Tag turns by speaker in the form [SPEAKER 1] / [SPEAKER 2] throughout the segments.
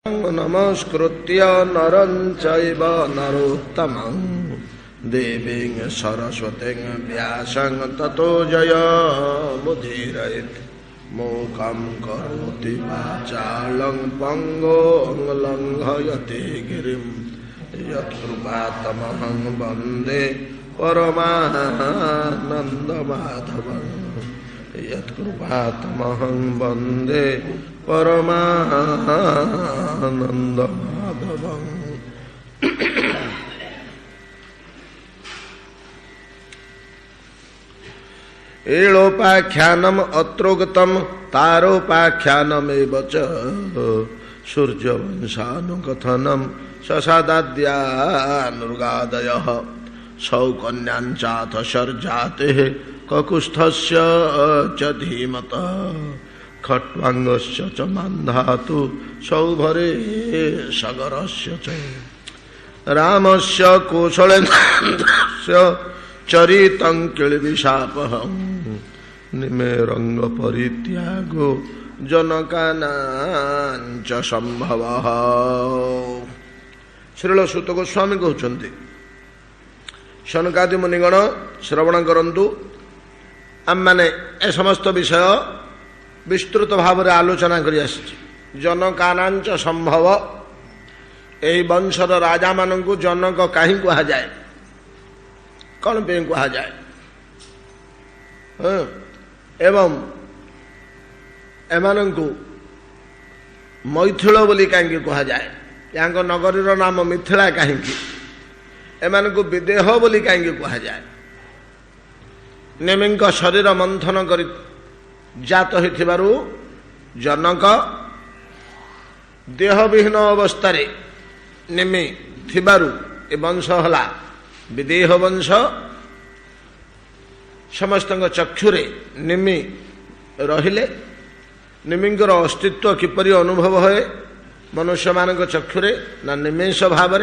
[SPEAKER 1] नमस्कृत्य नरं चैव नरोत्तमं देवीं सरस्वतीं व्यासं ततो जयमुदीरयेत् मूकं करोति वाचालं पङ्गुं लङ्घयति गिरिं यत्कृपातमहं वन्दे परमानन्दमाधवं यत्कृपातमहं वन्दे परमानन्दमाधवं। एलोपाख्यानम अत्रोक्तम तारोपाख्यानमेव च सूर्यवंशानुकथनम ससादाद्यानुगादयः सौकन्यांचाथ सर्जातेः ककुस्थस्य च धीमतः खट्वांगस्य च मान्धातु सौभरे सगरस्य च रामस्य कौशलेन्द्रस्य चरितं किल्बिषापहं निमेरंग परित्यागो जनकानांच संभवः। श्रील सूत गोस्वामी कहते शनकादि मुनिगण श्रवण करंतु आम माने ए समस्त विषय विस्तृत भाव में आलोचना करी आसी। जनकानांच संभव यही वंशर राजा मानू जनक कहीं कहा जाए कौन पे कहा जाए एवं एमानंकु मैथिल बोली कहीं कहा जाए यहाँ नगरी नाम मिथिला कहीं एमानंकु विदेह बोली कहीं कहा जाए। नेमी शरीर मंथन कर जात होइथिबारु जनक देहविहीन अवस्था नेमी थिबारु ए वंश हला विदेह वंश। समस्त चक्षुरे निमि रहिले निमिंकर अस्तित्व किपरि अनुभव होए मनुष्य मानक चक्षुरे ना निमेष भाव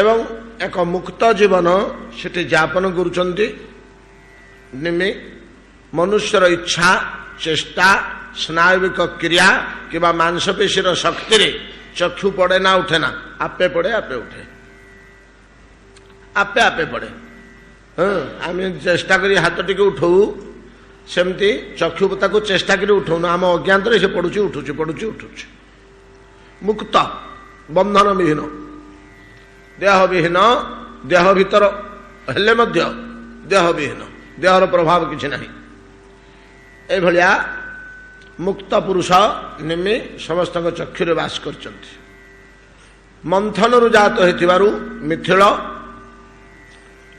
[SPEAKER 1] एवं एक मुक्त जीवन सेठी यापन करुचंती। निमि मनुष्यर इच्छा चेष्टा स्नायुविक क्रिया कि मांसपेशीर शक्ति रे चक्षु पड़े ना उठे ना आपे पड़े आपे उठे आपे आपे पड़े। आम चेष्टा करी हाथ टी उठाऊ सेमती चक्षुपता को चेष्टा करी उठाऊन आम अज्ञात से पड़ुची उठुची पड़ुची उठुची मुक्त बंधन विहीन देह विहीन देह भीतर हेले मध्य देह विहीन देहर प्रभाव किसी ना एभलिया मुक्त पुरुष निमि समस्त चक्षुरे बास करचंती। मंथन जात होइथिबारु मिथिल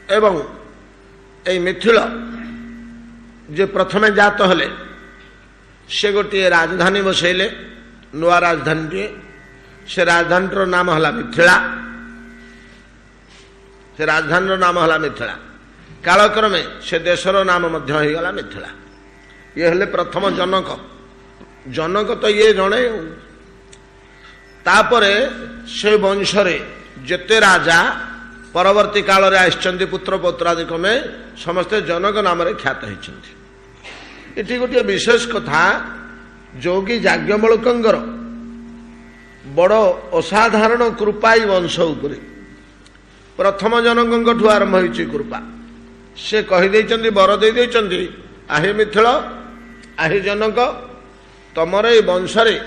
[SPEAKER 1] एवं ए मिथिल जे प्रथमे जात हले से गोटे राजधानी बसैले नुआ राजधानी से राजधानी नाम हला मिथिला। से राजधानी नाम हला मिथिला कालक्रमे से देशर नाम मध्य हो गला मिथिला। ये हले प्रथम जनक जनक तो ये जणे तापरे से वंशरे जेते राजा परवर्ती काल रे आइछन्ति पुत्र पौत्रादिक में समस्ते जनक नाम रे ख्यात होइछन्ति। एठी गोटे विशेष कथा जोगी याज्ञवल्क्यंकर बड़ असाधारण कृपा वंश उपरे प्रथम जनकठू आरंभ होइछि कृपा। से कहि दैछन्ति वर दे दैछन्ति आहे मिथिल आहे जनक तमर ए वंश रे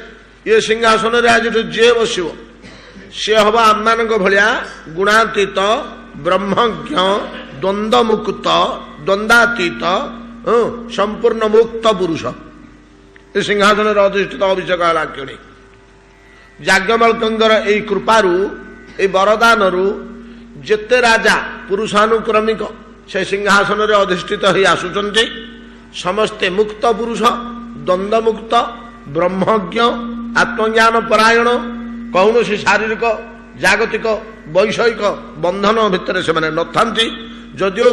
[SPEAKER 1] ये सिंहासन रे आज जे बसिव से हम आम मान भाया गुणातीत ब्रह्मज्ञ द्वंद्व मुक्त द्वंद्वातीत संपूर्ण मुक्त पुरुष ये सिंहासन अधिष्ठित अभिषेक है कि याज्ञवल्क्यंकर यही कृपारू ये वरदान जेते राजा पुरुषानुक्रमिक से सिंहासन अधिष्ठित हो आसुचंती समस्ते मुक्त पुरुष द्वंद्व मुक्त ब्रह्मज्ञ आत्मज्ञान परायण कौन सी शारीरिक जागतिक वैषयिक बंधन भितर से माने नथांती। जदिओ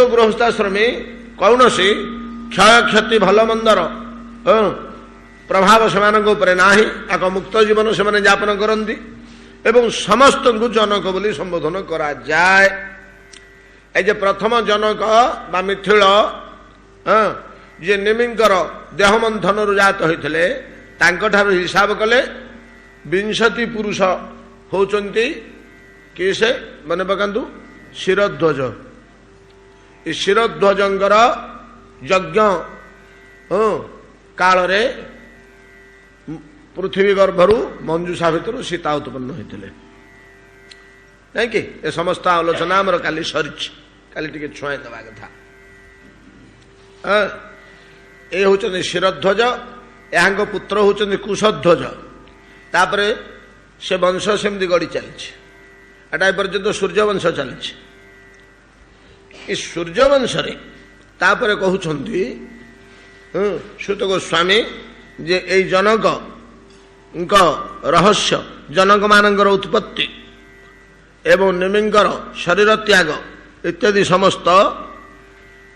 [SPEAKER 1] गृहस्थाश्रमी कौन सी क्षय क्षति भल मंदर प्रभाव से नाही एक मुक्त जीवन से यापन करती एवं समस्त को जनक बोली संबोधन करा जाए। ए जे प्रथम जनक बा मिथिल ଯେ ନିମିଙ୍କର ଦେହ ମନ୍ଥନରୁ ଜାତ ହୋଇଥିଲେ ତାଙ୍କଠାରୁ ହିସାବ କଲେ 20 ପୁରୁଷ ହେଉଛନ୍ତି କି ସେ ମନେ ପକାନ୍ତୁ ଶିରଧ୍ୱଜ। ଏ ଶିରଧ୍ୱଜଙ୍କର ଯଜ୍ଞ କାଳରେ ପୃଥିବୀ ଗର୍ଭରୁ ମଞ୍ଜୁଷା ଭିତରୁ ସୀତା ଉତ୍ପନ୍ନ ହୋଇଥିଲେ। ନାଇଁ କି ଏ ସମସ୍ତ ଆଲୋଚନା ଆମର କାଲି ସରିଛି, କାଲି ଟିକେ ଛୁଆଇ ଦେବା କଥା। ଏ ହେଉଛନ୍ତି ଶିରଧ୍ୱଜ, ଏହାଙ୍କ ପୁତ୍ର ହେଉଛନ୍ତି କୁଶଧ୍ୱଜ। ତାପରେ ସେ ବଂଶ ସେମିତି ଗଡ଼ି ଚାଲିଛି, ଏଟା ଏପର୍ଯ୍ୟନ୍ତ ସୂର୍ଯ୍ୟବଂଶ ଚାଲିଛି। ଏ ସୂର୍ଯ୍ୟବଂଶରେ ତାପରେ କହୁଛନ୍ତି ସୁତ ଗୋସ୍ୱାମୀ ଯେ ଏଇ ଜନକଙ୍କ ରହସ୍ୟ, ଜନକମାନଙ୍କର ଉତ୍ପତ୍ତି ଏବଂ ନିମିଙ୍କର ଶରୀର ତ୍ୟାଗ ଇତ୍ୟାଦି ସମସ୍ତ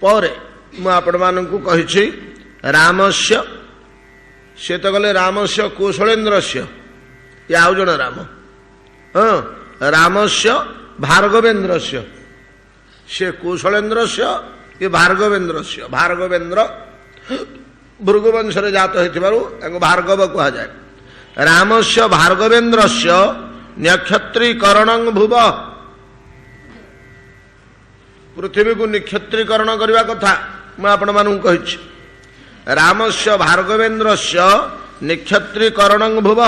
[SPEAKER 1] ପରେ ମୁଁ ଆପଣମାନଙ୍କୁ କହିଛି। ରାମସ୍ୟ, ସେ ତ ଗଲେ ରାମସ୍ୟ କୌଶଳେନ୍ଦ୍ରସ୍ୟ, ଇଏ ଆଉ ଜଣେ ରାମ। ରାମସ୍ୟ ଭାର୍ଗବେନ୍ଦ୍ରସ୍ୟ, ସେ କୌଶଳେନ୍ଦ୍ରସ୍ୟ, ଇଏ ଭାର୍ଗବେନ୍ଦ୍ରସ୍ୟ। ଭାର୍ଗବେନ୍ଦ୍ର ଭୃଗୁବଂଶରେ ଜାତ ହୋଇଥିବାରୁ ତାଙ୍କୁ ଭାର୍ଗବ କୁହାଯାଏ। ରାମସ୍ୟ ଭାର୍ଗବେନ୍ଦ୍ରସ୍ୟ ନକ୍ଷତ୍ରୀକରଣ ଭୁବ, ପୃଥିବୀକୁ ନିକ୍ଷତ୍ରୀକରଣ କରିବା କଥା ମୁଁ ଆପଣମାନଙ୍କୁ କହିଛି। ରାମସ୍ୟ ଭାର୍ଗବେନ୍ଦ୍ରସ୍ୟ ନିକ୍ଷତ୍ରୀକରଣ ଭୁବ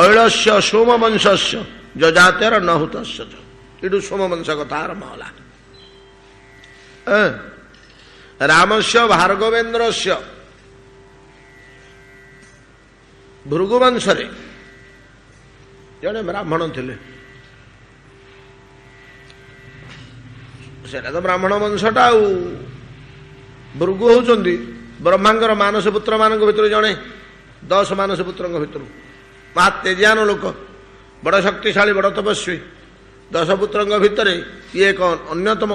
[SPEAKER 1] ଐଳସ୍ୟ ସୋମବଂଶସ୍ୟ ଯଜାତେର ନହୁତସ୍ୟ। ଏଠୁ ସୋମବଂଶ କଥା ଆରମ୍ଭ ହେଲା। ରାମସ୍ୟ ଭାର୍ଗବେନ୍ଦ୍ରସ୍ୟ ଭୃଗୁବଂଶରେ ଜଣେ ବ୍ରାହ୍ମଣ ଥିଲେ। ସେଟା ତ ବ୍ରାହ୍ମଣ ବଂଶଟା ଆଉ। ଭୃଗୁ ହଉଛନ୍ତି ବ୍ରହ୍ମାଙ୍କର ମାନସ ପୁତ୍ର ମାନଙ୍କ ଭିତରୁ ଜଣେ, 10 ମାନସ ପୁତ୍ରଙ୍କ ଭିତରୁ ମହା ତେଜାନ ଲୋକ, ବଡ଼ ଶକ୍ତିଶାଳୀ, ବଡ଼ ତପସ୍ୱୀ। 10 ପୁତ୍ରଙ୍କ ଭିତରେ ଇଏ ଏକ ଅନ୍ୟତମ।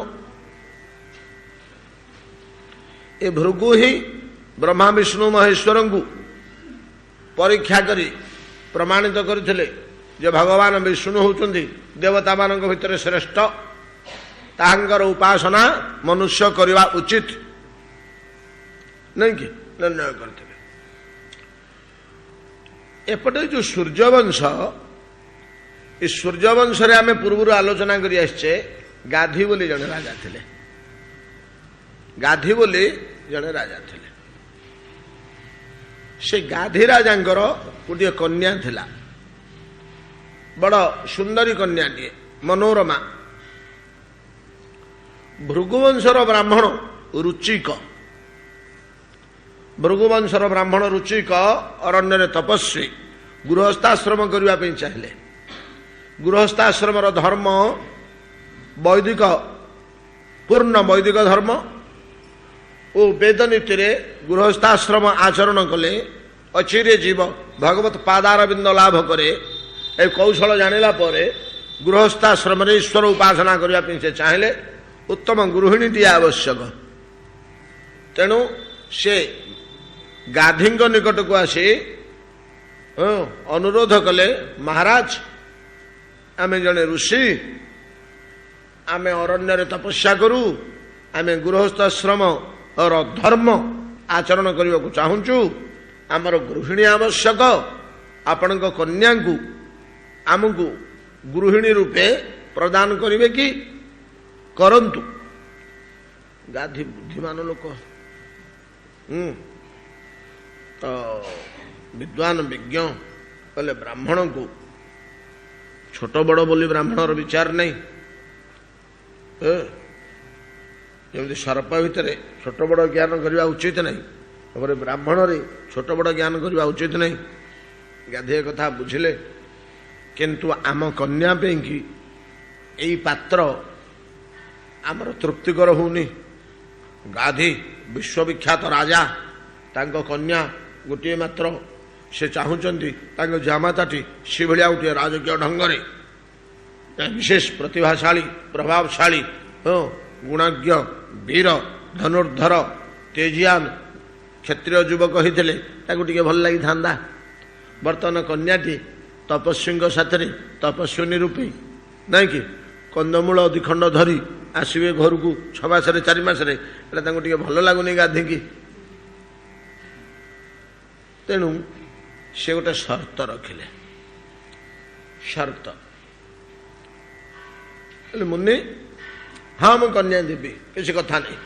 [SPEAKER 1] ଏ ଭୃଗୁ ହିଁ ବ୍ରହ୍ମା ବିଷ୍ଣୁ ମହେଶ୍ୱରଙ୍କୁ ପରୀକ୍ଷା କରି ପ୍ରମାଣିତ କରିଥିଲେ ଯେ ଭଗବାନ ବିଷ୍ଣୁ ହେଉଛନ୍ତି ଦେବତାମାନଙ୍କ ଭିତରେ ଶ୍ରେଷ୍ଠ, ତାହାଙ୍କର ଉପାସନା ମନୁଷ୍ୟ କରିବା ଉଚିତ, ନାଇଁ କି ନିର୍ଣ୍ଣୟ କରିଥିଲେ। ଏପଟେ ଯେଉଁ ସୂର୍ଯ୍ୟବଂଶ, ଏ ସୂର୍ଯ୍ୟବଂଶରେ ଆମେ ପୂର୍ବରୁ ଆଲୋଚନା କରି ଆସିଛେ। ଗାଧି ବୋଲି ଜଣେ ରାଜା ଥିଲେ। ଗାଧି ବୋଲି ଜଣେ ରାଜା ଥିଲେ। ସେ ଗାଧି ରାଜାଙ୍କର ଗୋଟିଏ କନ୍ୟା ଥିଲା, ବଡ଼ ସୁନ୍ଦରୀ କନ୍ୟାଟିଏ, ମନୋରମା। ଭୃଗୁବଂଶର ବ୍ରାହ୍ମଣ ରୁଚିକ, ଭୃଗୁବଂଶର ବ୍ରାହ୍ମଣ ରୁଚିକ ଅରଣ୍ୟରେ ତପସ୍ୱୀ, ଗୃହସ୍ଥାଶ୍ରମ କରିବା ପାଇଁ ଚାହିଁଲେ। ଗୃହସ୍ଥାଶ୍ରମର ଧର୍ମ ବୈଦିକ, ପୂର୍ଣ୍ଣ ବୈଦିକ ଧର୍ମ ଓ ବେଦ ନୀତିରେ ଗୃହସ୍ଥାଶ୍ରମ ଆଚରଣ କଲେ ଅଚିରେ ଜୀବ ଭଗବତ ପାଦାରବିନ୍ଦ ଲାଭ କରେ। ଏ କୌଶଳ ଜାଣିଲା ପରେ ଗୃହସ୍ଥାଶ୍ରମରେ ଈଶ୍ୱର ଉପାସନା କରିବା ପାଇଁ ସେ ଚାହିଁଲେ। ଉତ୍ତମ ଗୃହିଣୀଟିଏ ଆବଶ୍ୟକ। ତେଣୁ ସେ ଗାଧିଙ୍କ ନିକଟକୁ ଆସି ଅନୁରୋଧ କଲେ, ମହାରାଜ, ଆମେ ଜଣେ ଋଷି, ଆମେ ଅରଣ୍ୟରେ ତପସ୍ୟା କରୁ, ଆମେ ଗୃହସ୍ଥାଶ୍ରମର ଧର୍ମ ଆଚରଣ କରିବାକୁ ଚାହୁଁଛୁ, ଆମର ଗୃହିଣୀ ଆବଶ୍ୟକ। ଆପଣଙ୍କ କନ୍ୟାଙ୍କୁ ଆମକୁ ଗୃହିଣୀ ରୂପେ ପ୍ରଦାନ କରିବେ କି? କରନ୍ତୁ। ଗାଧି ବୁଦ୍ଧିମାନ ଲୋକ, ତ ବିଦ୍ୱାନ ବିଜ୍ଞ କହିଲେ, ବ୍ରାହ୍ମଣଙ୍କୁ ଛୋଟ ବଡ଼ ବୋଲି ବ୍ରାହ୍ମଣର ବିଚାର ନାହିଁ। ଯେମିତି ସର୍ପ ଭିତରେ ଛୋଟ ବଡ଼ ଜ୍ଞାନ କରିବା ଉଚିତ ନାହିଁ, ତାପରେ ବ୍ରାହ୍ମଣରେ ଛୋଟ ବଡ଼ ଜ୍ଞାନ କରିବା ଉଚିତ ନାହିଁ। ଗାଧି କଥା ବୁଝିଲେ। କିନ୍ତୁ ଆମ କନ୍ୟା ପାଇଁକି ଏଇ ପାତ୍ର ଆମର ତୃପ୍ତିକର ହେଉନି। ଗାଧି ବିଶ୍ୱବିଖ୍ୟାତ ରାଜା, ତାଙ୍କ କନ୍ୟା ଗୋଟିଏ ମାତ୍ର, ସେ ଚାହୁଁଛନ୍ତି ତାଙ୍କ ଜାମାତାଟି ସେଭଳିଆ ଗୋଟିଏ ରାଜକୀୟ ଢଙ୍ଗରେ ବିଶେଷ ପ୍ରତିଭାଶାଳୀ, ପ୍ରଭାବଶାଳୀ, ଗୁଣଜ୍ଞ, ବୀର, ଧନୁର୍ଦ୍ଧର, ତେଜିଆନ କ୍ଷତ୍ରିୟ ଯୁବକ ହେଇଥିଲେ ତାକୁ ଟିକେ ଭଲ ଲାଗିଥାନ୍ତା। ବର୍ତ୍ତମାନ କନ୍ୟାଟି ତପସ୍ୱୀଙ୍କ ସାଥିରେ ତପସ୍ୱିନୀ ରୂପେ, ନାଇଁ କି, କନ୍ଦମୂଳ ଦ୍ୱିଖଣ୍ଡ ଧରି ଆସିବେ ଘରକୁ 6 ମାସରେ 4 ମାସରେ, ଏଇଟା ତାଙ୍କୁ ଟିକେ ଭଲ ଲାଗୁନି ଗାଧିକି। ତେଣୁ ସେ ଗୋଟେ ସର୍ତ୍ତ ରଖିଲେ। ସର୍ତ୍ତ ମୁନି ହଁ ମୁଁ କନ୍ୟା ଦେବି, କିଛି କଥା ନାହିଁ,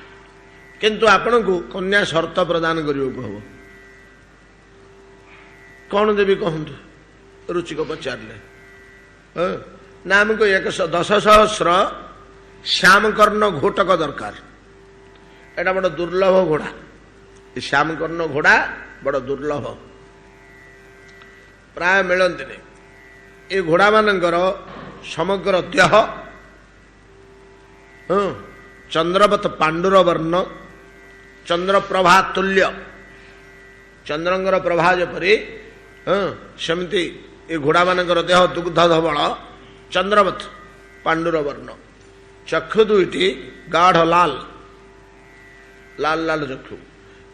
[SPEAKER 1] କିନ୍ତୁ ଆପଣଙ୍କୁ କନ୍ୟା ସର୍ତ୍ତ ପ୍ରଦାନ କରିବାକୁ ହବ। କ'ଣ ଦେବି କହନ୍ତୁ? ରୁଚିକ ପଚାରିଲେ। ନା ଆମକୁ 10,000 ଶ୍ୟାମକର୍ଣ୍ଣ ଘୋଟକ ଦରକାର। ଏଇଟା ବଡ଼ ଦୁର୍ଲଭ ଘୋଡ଼ା। ଏ ଶ୍ୟାମକର୍ଣ୍ଣ ଘୋଡ଼ା ବଡ଼ ଦୁର୍ଲଭ, ପ୍ରାୟ ମିଳନ୍ତିନି। ଏ ଘୋଡ଼ାମାନଙ୍କର ସମଗ୍ର ଦେହ ଚନ୍ଦ୍ରବତ ପାଣ୍ଡୁର ବର୍ଣ୍ଣ, ଚନ୍ଦ୍ରପ୍ରଭା ତୁଲ୍ୟ। ଚନ୍ଦ୍ରଙ୍କର ପ୍ରଭା ଯେପରି ସେମିତି ଏ ଘୋଡ଼ାମାନଙ୍କର ଦେହ ଦୁଗ୍ଧ ଧବଳ, ଚନ୍ଦ୍ରବତ ପାଣ୍ଡୁର ବର୍ଣ୍ଣ। ଚକ୍ଷୁ ଦୁଇଟି ଗାଢ଼ ଲାଲ ଲାଲ ଲାଲ ଚକ୍ଷୁ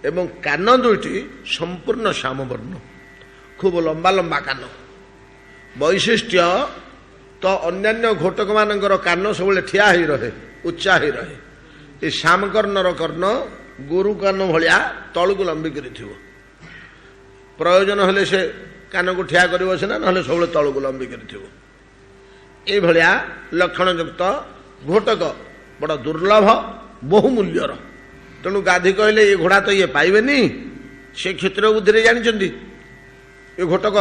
[SPEAKER 1] ଏବଂ କାନ ଦୁଇଟି ସମ୍ପୂର୍ଣ୍ଣ ଶ୍ୟାମବର୍ଣ୍ଣ, ଖୁବ ଲମ୍ବା ଲମ୍ବା କାନ। ବୈଶିଷ୍ଟ୍ୟ ତ ଅନ୍ୟାନ୍ୟ ଘୋଟକମାନଙ୍କର କାନ ସବୁବେଳେ ଠିଆ ହେଇ ରହେ, ଉଚ୍ଚା ହେଇ ରହେ। ଏ ଶ୍ୟାମକର୍ଣ୍ଣର କର୍ଣ୍ଣ ଗୋରୁ କାନ ଭଳିଆ ତଳକୁ ଲମ୍ବିକିରି ଥିବ। ପ୍ରୟୋଜନ ହେଲେ ସେ କାନକୁ ଠିଆ କରିବ ସିନା, ନହେଲେ ସବୁବେଳେ ତଳକୁ ଲମ୍ବିକିରି ଥିବ। ଏଇଭଳିଆ ଲକ୍ଷଣଯୁକ୍ତ ଘୋଟକ ବଡ଼ ଦୁର୍ଲଭ, ବହୁମୂଲ୍ୟର। ତେଣୁ ଗାଧି କହିଲେ ଏ ଘୋଡ଼ା ତ ଇଏ ପାଇବେନି। ସେ କ୍ଷେତ୍ର ବୁଦ୍ଧିରେ ଜାଣିଛନ୍ତି ଏ ଘୋଟକ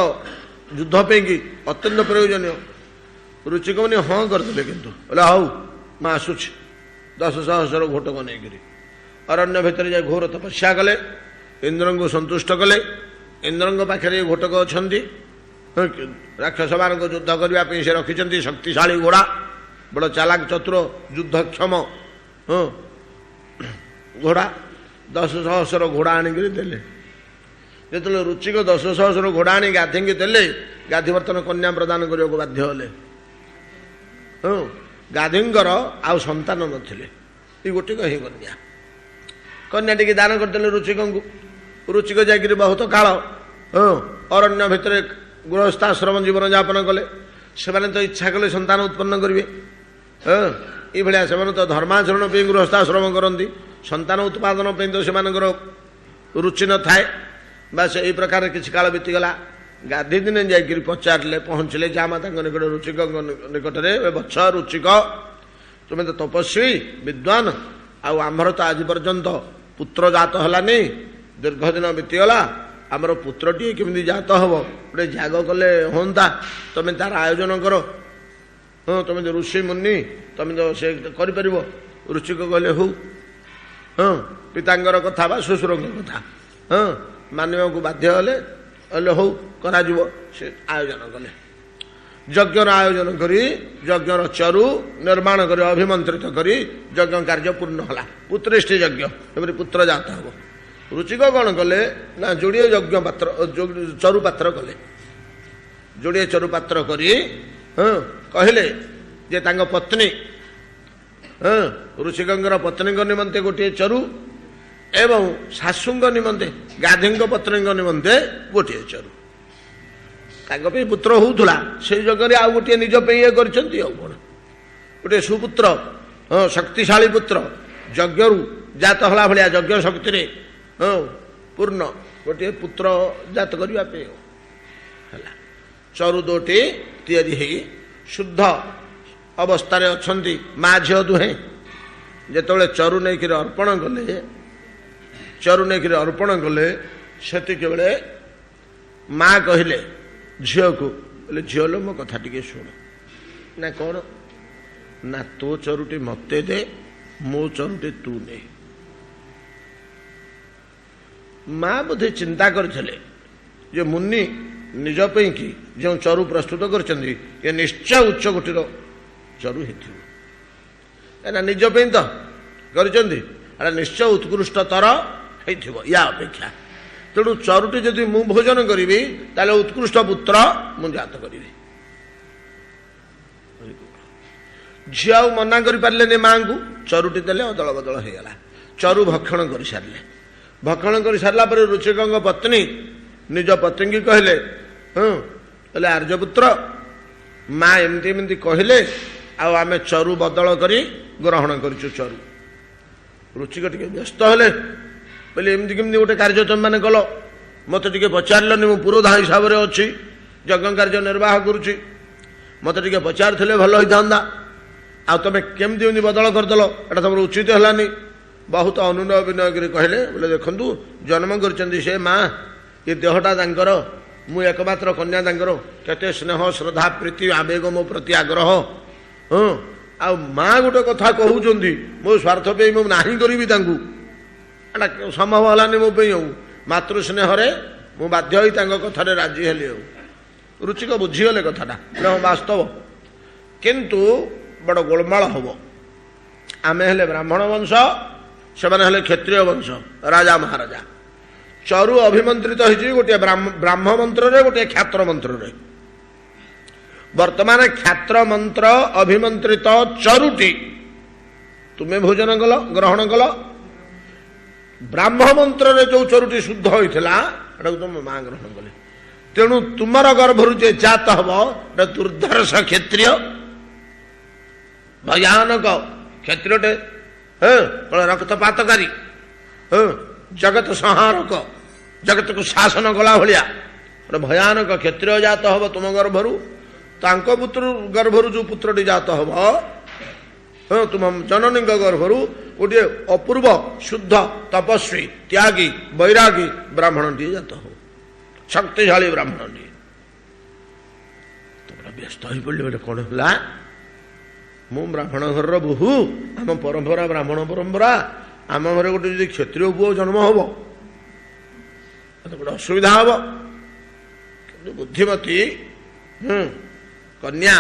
[SPEAKER 1] ଯୁଦ୍ଧ ପାଇଁକି ଅତ୍ୟନ୍ତ ପ୍ରୟୋଜନୀୟ। ରୁଚିକମୁନି ହଁ କରିଦେଲେ, କିନ୍ତୁ ବୋଲେ ହଉ ମୁଁ ଆସୁଛି। 10,000 ଘୋଟକ ନେଇକରି ଅରଣ୍ୟ ଭିତରେ ଯାଇ ଘୋର ତପସ୍ୟା କଲେ, ଇନ୍ଦ୍ରଙ୍କୁ ସନ୍ତୁଷ୍ଟ କଲେ। ଇନ୍ଦ୍ରଙ୍କ ପାଖରେ ଏ ଘୋଟକ ଅଛନ୍ତି। ରାକ୍ଷସମାନଙ୍କ ଯୁଦ୍ଧ କରିବା ପାଇଁ ସେ ରଖିଛନ୍ତି ଶକ୍ତିଶାଳୀ ଘୋଡ଼ା, ବଡ଼ ଚାଲାକ ଚତୁର, ଯୁଦ୍ଧକ୍ଷମ ଘୋଡ଼ା। 10,000 ଘୋଡ଼ା ଆଣିକରି ଦେଲେ। ଯେତେବେଳେ ରୁଚିକ 10,000 ଘୋଡ଼ା ଆଣି ଗାଧିଙ୍କି ଦେଲେ, ଗାଧି ବର୍ତ୍ତମାନ କନ୍ୟା ପ୍ରଦାନ କରିବାକୁ ବାଧ୍ୟ ହେଲେ। ଗାଧିଙ୍କର ଆଉ ସନ୍ତାନ ନଥିଲେ, ଏ ଗୋଟିକ ହିଁ କନ୍ୟା। କନ୍ୟା ଟିକେ ଦାନ କରିଦେଲେ ରୁଚିକଙ୍କୁ। ରୁଚିକ ଯାଇକରି ବହୁତ କାଳ ଅରଣ୍ୟ ଭିତରେ ଗୃହସ୍ଥାଶ୍ରମ ଜୀବନ ଯାପନ କଲେ। ସେମାନେ ତ ଇଚ୍ଛା କଲେ ସନ୍ତାନ ଉତ୍ପନ୍ନ କରିବେ। ଏଇଭଳିଆ ସେମାନେ ତ ଧର୍ମାଚରଣ ପାଇଁ ଗୃହସ୍ଥାଶ୍ରମ କରନ୍ତି, ସନ୍ତାନ ଉତ୍ପାଦନ ପାଇଁ ତ ସେମାନଙ୍କର ରୁଚି ନଥାଏ। ବାସ୍ ଏଇ ପ୍ରକାର କିଛି କାଳ ବିତିଗଲା। ଗାଧି ଦିନେ ଯାଇକରି ପଚାରିଲେ, ପହଞ୍ଚିଲେ ଜାମାତାଙ୍କ ନିକଟରେ, ରୁଚିକଙ୍କ ନିକଟରେ, ବତ୍ସ ରୁଚିକ, ତୁମେ ତ ତପସ୍ୱୀ ବିଦ୍ୱାନ, ଆଉ ଆମର ତ ଆଜି ପର୍ଯ୍ୟନ୍ତ ପୁତ୍ର ଜାତ ହେଲାନି, ଦୀର୍ଘ ଦିନ ବିତିଗଲା। ଆମର ପୁତ୍ରଟିଏ କେମିତି ଜାତ ହବ, ଗୋଟେ ଯାଗ କଲେ ହୁଅନ୍ତା, ତମେ ତାର ଆୟୋଜନ କର। ତମେ ତ ଋଷି ମୁନି, ତମେ ତ ସେ କରିପାରିବ। ରୁଚିକ କହିଲେ ହଉ। ପିତାଙ୍କର କଥା ବା ଶ୍ୱଶୁରଙ୍କ କଥା ମାନିବାକୁ ବାଧ୍ୟ ହେଲେ। କହିଲେ ହଉ କରାଯିବ। ସେ ଆୟୋଜନ କଲେ। ଯଜ୍ଞର ଆୟୋଜନ କରି, ଯଜ୍ଞର ଚରୁ ନିର୍ମାଣ କରି, ଅଭିମନ୍ତ୍ରିତ କରି ଯଜ୍ଞ କାର୍ଯ୍ୟ ପୂର୍ଣ୍ଣ ହେଲା। ପୁତ୍ରେଷ୍ଟି ଯଜ୍ଞ, ଏପରି ପୁତ୍ର ଜାତ ହେବ। ରୁଚିକ କ'ଣ କଲେ ନା ଯୋଡ଼ିଏ ଯଜ୍ଞ ପାତ୍ର, ଚରୁ ପାତ୍ର କଲେ। ଯୋଡ଼ିଏ ଚରୁ ପାତ୍ର କରି କହିଲେ ଯେ ତାଙ୍କ ପତ୍ନୀ, ରୁଚିକଙ୍କର ପତ୍ନୀଙ୍କ ନିମନ୍ତେ ଗୋଟିଏ ଚରୁ ଏବଂ ଶାଶୁଙ୍କ ନିମନ୍ତେ, ଗାଧିଙ୍କ ପତ୍ନୀଙ୍କ ନିମନ୍ତେ ଗୋଟିଏ ଚରୁ। ତାଙ୍କ ପାଇଁ ପୁତ୍ର ହଉଥିଲା, ସେଇ ଯଜ୍ଞରେ ଆଉ ଗୋଟିଏ ନିଜ ପାଇଁ ଇଏ କରିଛନ୍ତି। ଆଉ କ'ଣ ଗୋଟିଏ ସୁପୁତ୍ର, ଶକ୍ତିଶାଳୀ ପୁତ୍ର, ଯଜ୍ଞରୁ ଜାତ ହେଲା ଭଳିଆ, ଯଜ୍ଞ ଶକ୍ତିରେ ପୂର୍ଣ୍ଣ ଗୋଟିଏ ପୁତ୍ର ଜାତ କରିବା ପାଇଁ ହେଲା। ଚରୁ ଦୁଇଟି ତିଆରି ହେଇ ଶୁଦ୍ଧ ଅବସ୍ଥାରେ ଅଛନ୍ତି ମା ଝିଅ ଦୁହେଁ। ଯେତେବେଳେ ଚରୁ ନେଇକରି ଅର୍ପଣ କଲେ, ଚରୁ ନେଇକରି ଅର୍ପଣ କଲେ, ସେତିକିବେଳେ ମା କହିଲେ ଝିଅକୁ, ବୋଲେ ଝିଅ ଲୋ ମୋ କଥା ଟିକେ ଶୁଣ। ନା କ'ଣ? ନା ତୋ ଚରୁଟି ମତେ ଦେ, ମୋ ଚରୁଟି ତୁ ନେ। ମା ବୋଧେ ଚିନ୍ତା କରିଥିଲେ ଯେ ମୁନି ନିଜ ପାଇଁ କି ଯେଉଁ ଚରୁ ପ୍ରସ୍ତୁତ କରିଛନ୍ତି, ଏ ନିଶ୍ଚୟ ଉଚ୍ଚ କୋଟିର ଚରୁ ହେଇଥିବ। କାହିଁକିନା ନିଜ ପାଇଁ ତ କରିଛନ୍ତି, ଏଟା ନିଶ୍ଚୟ ଉତ୍କୃଷ୍ଟତର ହେଇଥିବ ୟା ଅପେକ୍ଷା। ତେଣୁ ଚରୁଟି ଯଦି ମୁଁ ଭୋଜନ କରିବି, ତାହେଲେ ଉତ୍କୃଷ୍ଟ ପୁତ୍ର ମୁଁ ଜାତ କରିବି। ଝିଅ ଆଉ ମନା କରିପାରିଲେନି ମାଙ୍କୁ, ଚରୁଟି ଦେଲେ ଅଦଳ ବଦଳ ହେଇଗଲା। ଚରୁ ଭକ୍ଷଣ କରିସାରିଲେ। ଭକ୍ଷଣ କରିସାରିଲା ପରେ ରୁଚିକଙ୍କ ପତ୍ନୀ ନିଜ ପତ୍ନୀକି କହିଲେ, କହିଲେ ଆର୍ଯ୍ୟପୁତ୍ର, ମା ଏମିତି ଏମିତି କହିଲେ, ଆଉ ଆମେ ଚରୁ ବଦଳ କରି ଗ୍ରହଣ କରିଛୁ ଚରୁ। ରୁଚିକ ଟିକେ ବ୍ୟସ୍ତ ହେଲେ, କହିଲେ ଏମିତି କେମିତି ଗୋଟେ କାର୍ଯ୍ୟ ତମେମାନେ କଲ? ମୋତେ ଟିକେ ପଚାରିଲନି, ମୁଁ ପୁରୋଧା ହିସାବରେ ଅଛି, ଯଜ୍ଞ କାର୍ଯ୍ୟ ନିର୍ବାହ କରୁଛି, ମୋତେ ଟିକେ ପଚାରିଥିଲେ ଭଲ ହୋଇଥାନ୍ତା, ଆଉ ତମେ କେମିତି ଏମିତି ବଦଳ କରିଦେଲ, ଏଇଟା ତମର ଉଚିତ ହେଲାନି। ବହୁତ ଅନୁନୟ ବିନୟ କରି କହିଲେ, ବୋଲେ ଦେଖନ୍ତୁ ଜନ୍ମ କରିଛନ୍ତି ସେ ମା, ଏ ଦେହଟା ତାଙ୍କର, ମୁଁ ଏକମାତ୍ର କନ୍ୟା ତାଙ୍କର, କେତେ ସ୍ନେହ ଶ୍ରଦ୍ଧା ପ୍ରୀତି ଆବେଗ ମୋ ପ୍ରତି ଆଗ୍ରହ। ହଁ, ଆଉ ମା ଗୋଟେ କଥା କହୁଛନ୍ତି, ମୋ ସ୍ୱାର୍ଥ ପାଇଁ ମୁଁ ନାହିଁ କରିବି ତାଙ୍କୁ, ଏଇଟା ସମ୍ଭବ ହେଲାନି ମୋ ପାଇଁ। ଆଉ ମାତୃ ସ୍ନେହରେ ମୁଁ ବାଧ୍ୟ ହୋଇ ତାଙ୍କ କଥାରେ ରାଜି ହେଲି। ଆଉ ରୁଚିକ ବୁଝିଗଲେ କଥାଟା, ବାସ୍ତବ। କିନ୍ତୁ ବଡ଼ ଗୋଳମାଳ ହବ। ଆମେ ହେଲେ ବ୍ରାହ୍ମଣ ବଂଶ, ସେମାନେ ହେଲେ କ୍ଷତ୍ରିୟ ବଂଶ, ରାଜା ମହାରାଜା। ଚରୁ ଅଭିମନ୍ତ୍ରିତ ହେଇଛି ଗୋଟିଏ ବ୍ରାହ୍ମ ମନ୍ତ୍ରରେ, ଗୋଟିଏ କ୍ଷାତ୍ର ମନ୍ତ୍ରରେ। ବର୍ତ୍ତମାନ କ୍ଷାତ୍ର ମନ୍ତ୍ର ଅଭିମନ୍ତ୍ରିତ ଚରୁଟି ତୁମେ ଭୋଜନ କଲ, ଗ୍ରହଣ କଲ। ବ୍ରାହ୍ମ ମନ୍ତ୍ରରେ ଯୋଉ ଚରୁଟି ଶୁଦ୍ଧ ହୋଇଥିଲା ଏଟାକୁ ତୁମ ମା ଗ୍ରହଣ କଲେ। ତେଣୁ ତୁମର ଗର୍ଭରୁ ଯେ ଜାତ ହବ ଏଟା ଦୁର୍ଦ୍ଧର୍ଷ କ୍ଷତ୍ରିୟ, ଭୟାନକ କ୍ଷତ୍ରିୟଟେ, ରକ୍ତପାତକାରୀ, ଜଗତ ସଂହାରକ, ଜଗତକୁ ଶାସନ କଲା ଭଳିଆ ଗୋଟେ ଭୟାନକ କ୍ଷତ୍ରିୟ ଜାତ ହବ ତୁମ ଗର୍ଭରୁ। ତାଙ୍କ ପୁତ୍ର ଗର୍ଭରୁ ଯୋଉ ପୁତ୍ରଟି ଜାତ ହବ, ତୁମ ଜନନୀଙ୍କ ଗର୍ଭରୁ ଗୋଟିଏ ଅପୂର୍ବ ଶୁଦ୍ଧ ତପସ୍ୱୀ ତ୍ୟାଗୀ ବୈରାଗୀ ବ୍ରାହ୍ମଣଟିଏ ଜାତ ହବ, ଶକ୍ତିଶାଳୀ ବ୍ରାହ୍ମଣଟିଏ। ତମେ ବ୍ୟସ୍ତ ହୋଇପଡ଼ିଲେ, ବୋଲେ କଣ ହେଲା? ମୁଁ ବ୍ରାହ୍ମଣ ଘରର ବୋହୂ, ଆମ ପରମ୍ପରା ବ୍ରାହ୍ମଣ ପରମ୍ପରା, ଆମ ଘରେ ଗୋଟେ ଯଦି କ୍ଷତ୍ରିୟ ପୁଅ ଜନ୍ମ ହବ ଗୋଟେ ଅସୁବିଧା ହବ। କିନ୍ତୁ ବୁଦ୍ଧିମତୀ କନ୍ୟା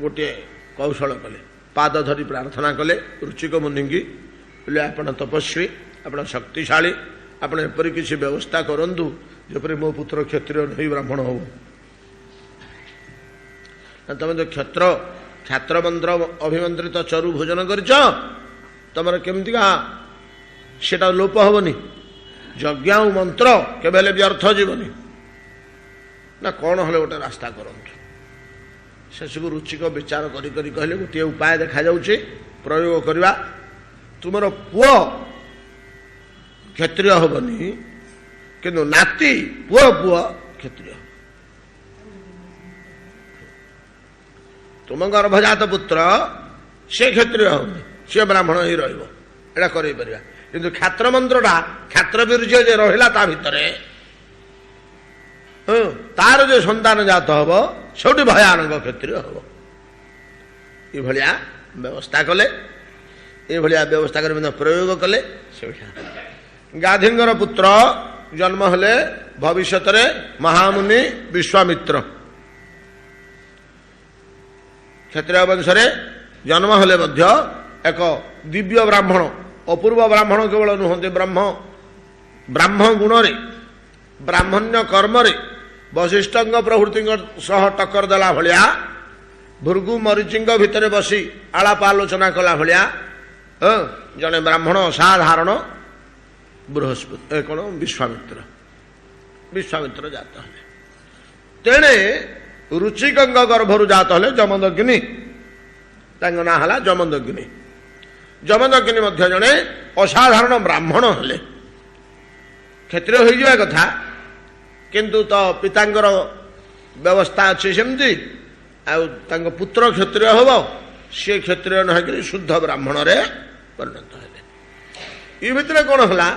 [SPEAKER 1] ଗୋଟିଏ କୌଶଳ କଲେ, ପାଦ ଧରି ପ୍ରାର୍ଥନା କଲେ ରୁଚିକ ମୁନିଙ୍କୁ, ବୋଲେ ଆପଣ ତପସ୍ୱୀ, ଆପଣ ଶକ୍ତିଶାଳୀ, ଆପଣ ଏପରି କିଛି ବ୍ୟବସ୍ଥା କରନ୍ତୁ ଯେପରି ମୋ ପୁତ୍ର କ୍ଷତ୍ରିୟ ନହେଇ ବ୍ରାହ୍ମଣ ହବ। ତମେ ତ କ୍ଷାତ୍ର ମନ୍ତ୍ର ଅଭିମନ୍ତ୍ରିତ ଚରୁ ଭୋଜନ କରିଛ, ତମର କେମିତିକା ସେଟା ଲୋପ ହବନି, ଯଜ୍ଞ ଆଉ ମନ୍ତ୍ର କେବେ ହେଲେ ବ୍ୟର୍ଥ ଯିବନି। ନା କଣ ହେଲେ ଗୋଟେ ରାସ୍ତା କରନ୍ତୁ। ଶେଷକୁ ରୁଚିକ ବିଚାର କରି କରି କହିଲେ, ଗୋଟିଏ ଉପାୟ ଦେଖାଯାଉଛି, ପ୍ରୟୋଗ କରିବା। ତୁମର ପୁଅ କ୍ଷତ୍ରିୟ ହବନି, କିନ୍ତୁ ନାତି ପୁଅ କ୍ଷତ୍ରିୟ। ତୁମ ଗର୍ଭଜାତ ପୁତ୍ର ସେ କ୍ଷତ୍ରିୟ ହବନି, ସେ ବ୍ରାହ୍ମଣ ହିଁ ରହିବ। ଏଇଟା କରେଇ ପାରିବା। କିନ୍ତୁ କ୍ଷାତ୍ର ମନ୍ତ୍ରଟା, କ୍ଷାତ୍ର ବୀର୍ଯ୍ୟ ଯେ ରହିଲା ତା ଭିତରେ, ତାର ଯେ ସନ୍ତାନ ଜାତ ହବ ସେଠି ଭୟାନକ କ୍ଷତ୍ରିୟ ହବ। ଏଭଳିଆ ବ୍ୟବସ୍ଥା କଲେ, ଏଭଳିଆ ବ୍ୟବସ୍ଥା କରି ମଧ୍ୟ ପ୍ରୟୋଗ କଲେ। ସେଭଳିଆ ଗାଧିଙ୍କର ପୁତ୍ର ଜନ୍ମ ହେଲେ ଭବିଷ୍ୟତରେ ମହାମୁନି ବିଶ୍ୱାମିତ୍ର। କ୍ଷତ୍ରିୟ ବଂଶରେ ଜନ୍ମ ହେଲେ ମଧ୍ୟ ଏକ ଦିବ୍ୟ ବ୍ରାହ୍ମଣ, ଅପୂର୍ବ ବ୍ରାହ୍ମଣ କେବଳ ନୁହନ୍ତି, ବ୍ରାହ୍ମ ଗୁଣରେ, ବ୍ରାହ୍ମଣ୍ୟ କର୍ମରେ ବଶିଷ୍ଠଙ୍କ ପ୍ରଭୃତିଙ୍କ ସହ ଟକ୍କର ଦେଲା ଭଳିଆ, ଭୃଗୁ ମରିଚିଙ୍କ ଭିତରେ ବସି ଆଳାପ ଆଲୋଚନା କଲା ଭଳିଆ ଜଣେ ବ୍ରାହ୍ମଣ ଅସାଧାରଣ ବୃହସ୍ପତି କଣ ବିଶ୍ୱାମିତ୍ର ଜାତ ହେଲେ। ତେଣେ ରୁଚିକଙ୍କ ଗର୍ଭରୁ ଜାତ ହେଲେ ଯମଦଗ୍ନି, ତାଙ୍କ ନାଁ ହେଲା ଯମଦଗ୍ନି। ଯମଦଗ୍ନି ମଧ୍ୟ ଜଣେ ଅସାଧାରଣ ବ୍ରାହ୍ମଣ ହେଲେ। କ୍ଷତ୍ରିୟ ହୋଇଯିବା କଥା, କିନ୍ତୁ ତ ପିତାଙ୍କର ବ୍ୟବସ୍ଥା ଅଛି ସେମିତି, ଆଉ ତାଙ୍କ ପୁତ୍ର କ୍ଷତ୍ରିୟ ହବ, ସେ କ୍ଷତ୍ରିୟ ନ ହେଇକରି ଶୁଦ୍ଧ ବ୍ରାହ୍ମଣରେ ପରିଣତ ହେଲେ। ଏ ଭିତରେ କଣ ହେଲା,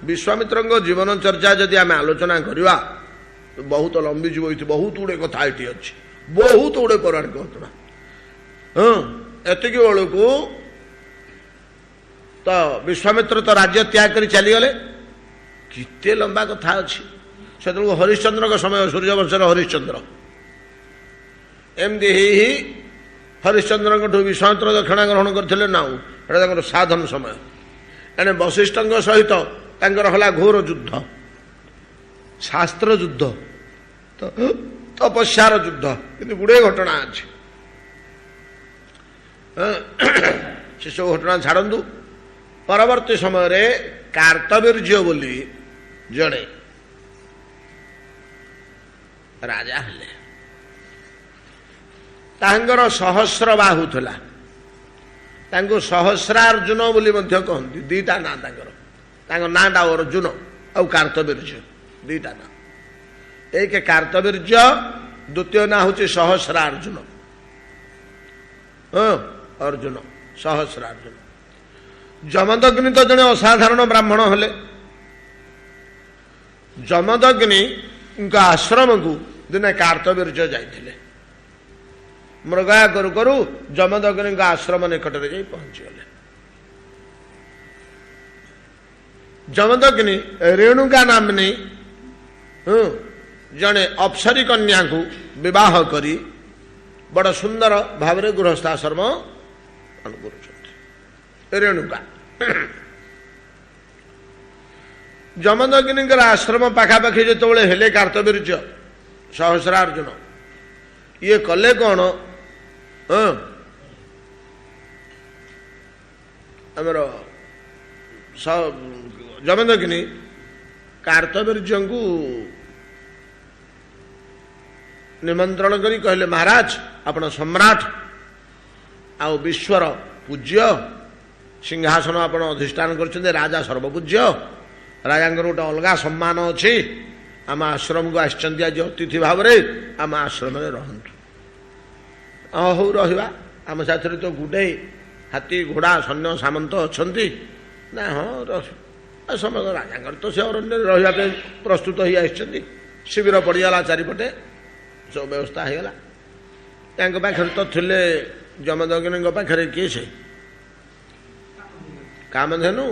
[SPEAKER 1] ବିଶ୍ୱାମିତ୍ରଙ୍କ ଜୀବନ ଚର୍ଚ୍ଚା ଯଦି ଆମେ ଆଲୋଚନା କରିବା ବହୁତ ଲମ୍ବିଯିବ। ବହୁତ ଗୁଡେ କଥା ଏଠି ଅଛି, ବହୁତ ଗୁଡେ ପୌରାଣିକ ଘଟଣା। ଏତିକି ବେଳକୁ ତ ବିଶ୍ୱାମିତ୍ର ତ ରାଜ୍ୟ ତ୍ୟାଗ କରି ଚାଲିଗଲେ। କେତେ ଲମ୍ବା କଥା ଅଛି। ସେତେବେଳକୁ ହରିଶ୍ଚନ୍ଦ୍ରଙ୍କ ସମୟ, ସୂର୍ଯ୍ୟବଂଶର ହରିଶ୍ଚନ୍ଦ୍ର। ଏମିତି ହେଇ ହରିଶ୍ଚନ୍ଦ୍ରଙ୍କଠୁ ବିଶ୍ୱାମିତ୍ର ଦକ୍ଷିଣା ଗ୍ରହଣ କରିଥିଲେ ନା, ଏଟା ତାଙ୍କର ସାଧନ ସମୟ। ଏଣେ ବଶିଷ୍ଠଙ୍କ ସହିତ ତାଙ୍କର ହେଲା ଘୋର ଯୁଦ୍ଧ, ଶାସ୍ତ୍ର ଯୁଦ୍ଧ, ତପସ୍ୟାର ଯୁଦ୍ଧ। କିନ୍ତୁ ଗୁଡେ ଘଟଣା ଅଛି। ସେସବୁ ଘଟଣା ଛାଡ଼ନ୍ତୁ। ପରବର୍ତ୍ତୀ ସମୟରେ କାର୍ତ୍ତବୀର୍ଯ୍ୟ ବୋଲି ଜଣେ ରାଜା ହେଲେ। ତାଙ୍କର ସହସ୍ର ବାହୁ ଥିଲା, ତାଙ୍କୁ ସହସ୍ରାର୍ଜୁନ ବୋଲି ମଧ୍ୟ କହନ୍ତି। ଦିଟା ନାଁ ତାଙ୍କର, ତାଙ୍କ ନାଁଟା ଅର୍ଜୁନ ଆଉ କାର୍ତ୍ତବୀର୍ଯ୍ୟ, ଦିଟା ନାଁ। एक कार्तवीर्य, द्वितीय ना हूँ सहस्रार्जुन। अर्जुन सहस्रार्जुन। जमदग्नि तो जड़े असाधारण ब्राह्मण हेले। जमदग्नि आश्रम को दिने कार्तवीर्य जाइथिले। मृगा करू करू जमदग्नि आश्रम निकट में जाई पहुंची गले। जमदग्नि रेणुका नामनी जड़े अप्सरी कन्या को विवाह करी बड़ सुंदर भाव गृहस्थाश्रम रेणुका। जमदग्नि आश्रम पाखापाखि जो हेले कार्तवीर्य सहस्रार्जुन ये कले कौन आमर जमदग्नि कार्तवीर्य को निमंत्रण करी कहले महाराज आपण सम्राट आ विश्वर पूज्य सिंहासन आपण अधिष्ठान करछन्ते राजा सर्वपूज्य राजा गोटे अलग सम्मान अच्छी आम आश्रम को आसचंती आज अतिथि भाव आम आश्रम में रहतु हौ रहा आम साथ तो गुडे हाथी घोड़ा सैन्य सामंत अच्छा ना हाँ समस्त राजा तो से अरण्य रहा प्रस्तुत हो शिविर पड़गला चारिपटे सब व्यवस्था होगला पाखे तो थे जमदग्नि पाखे किए से कामधेनु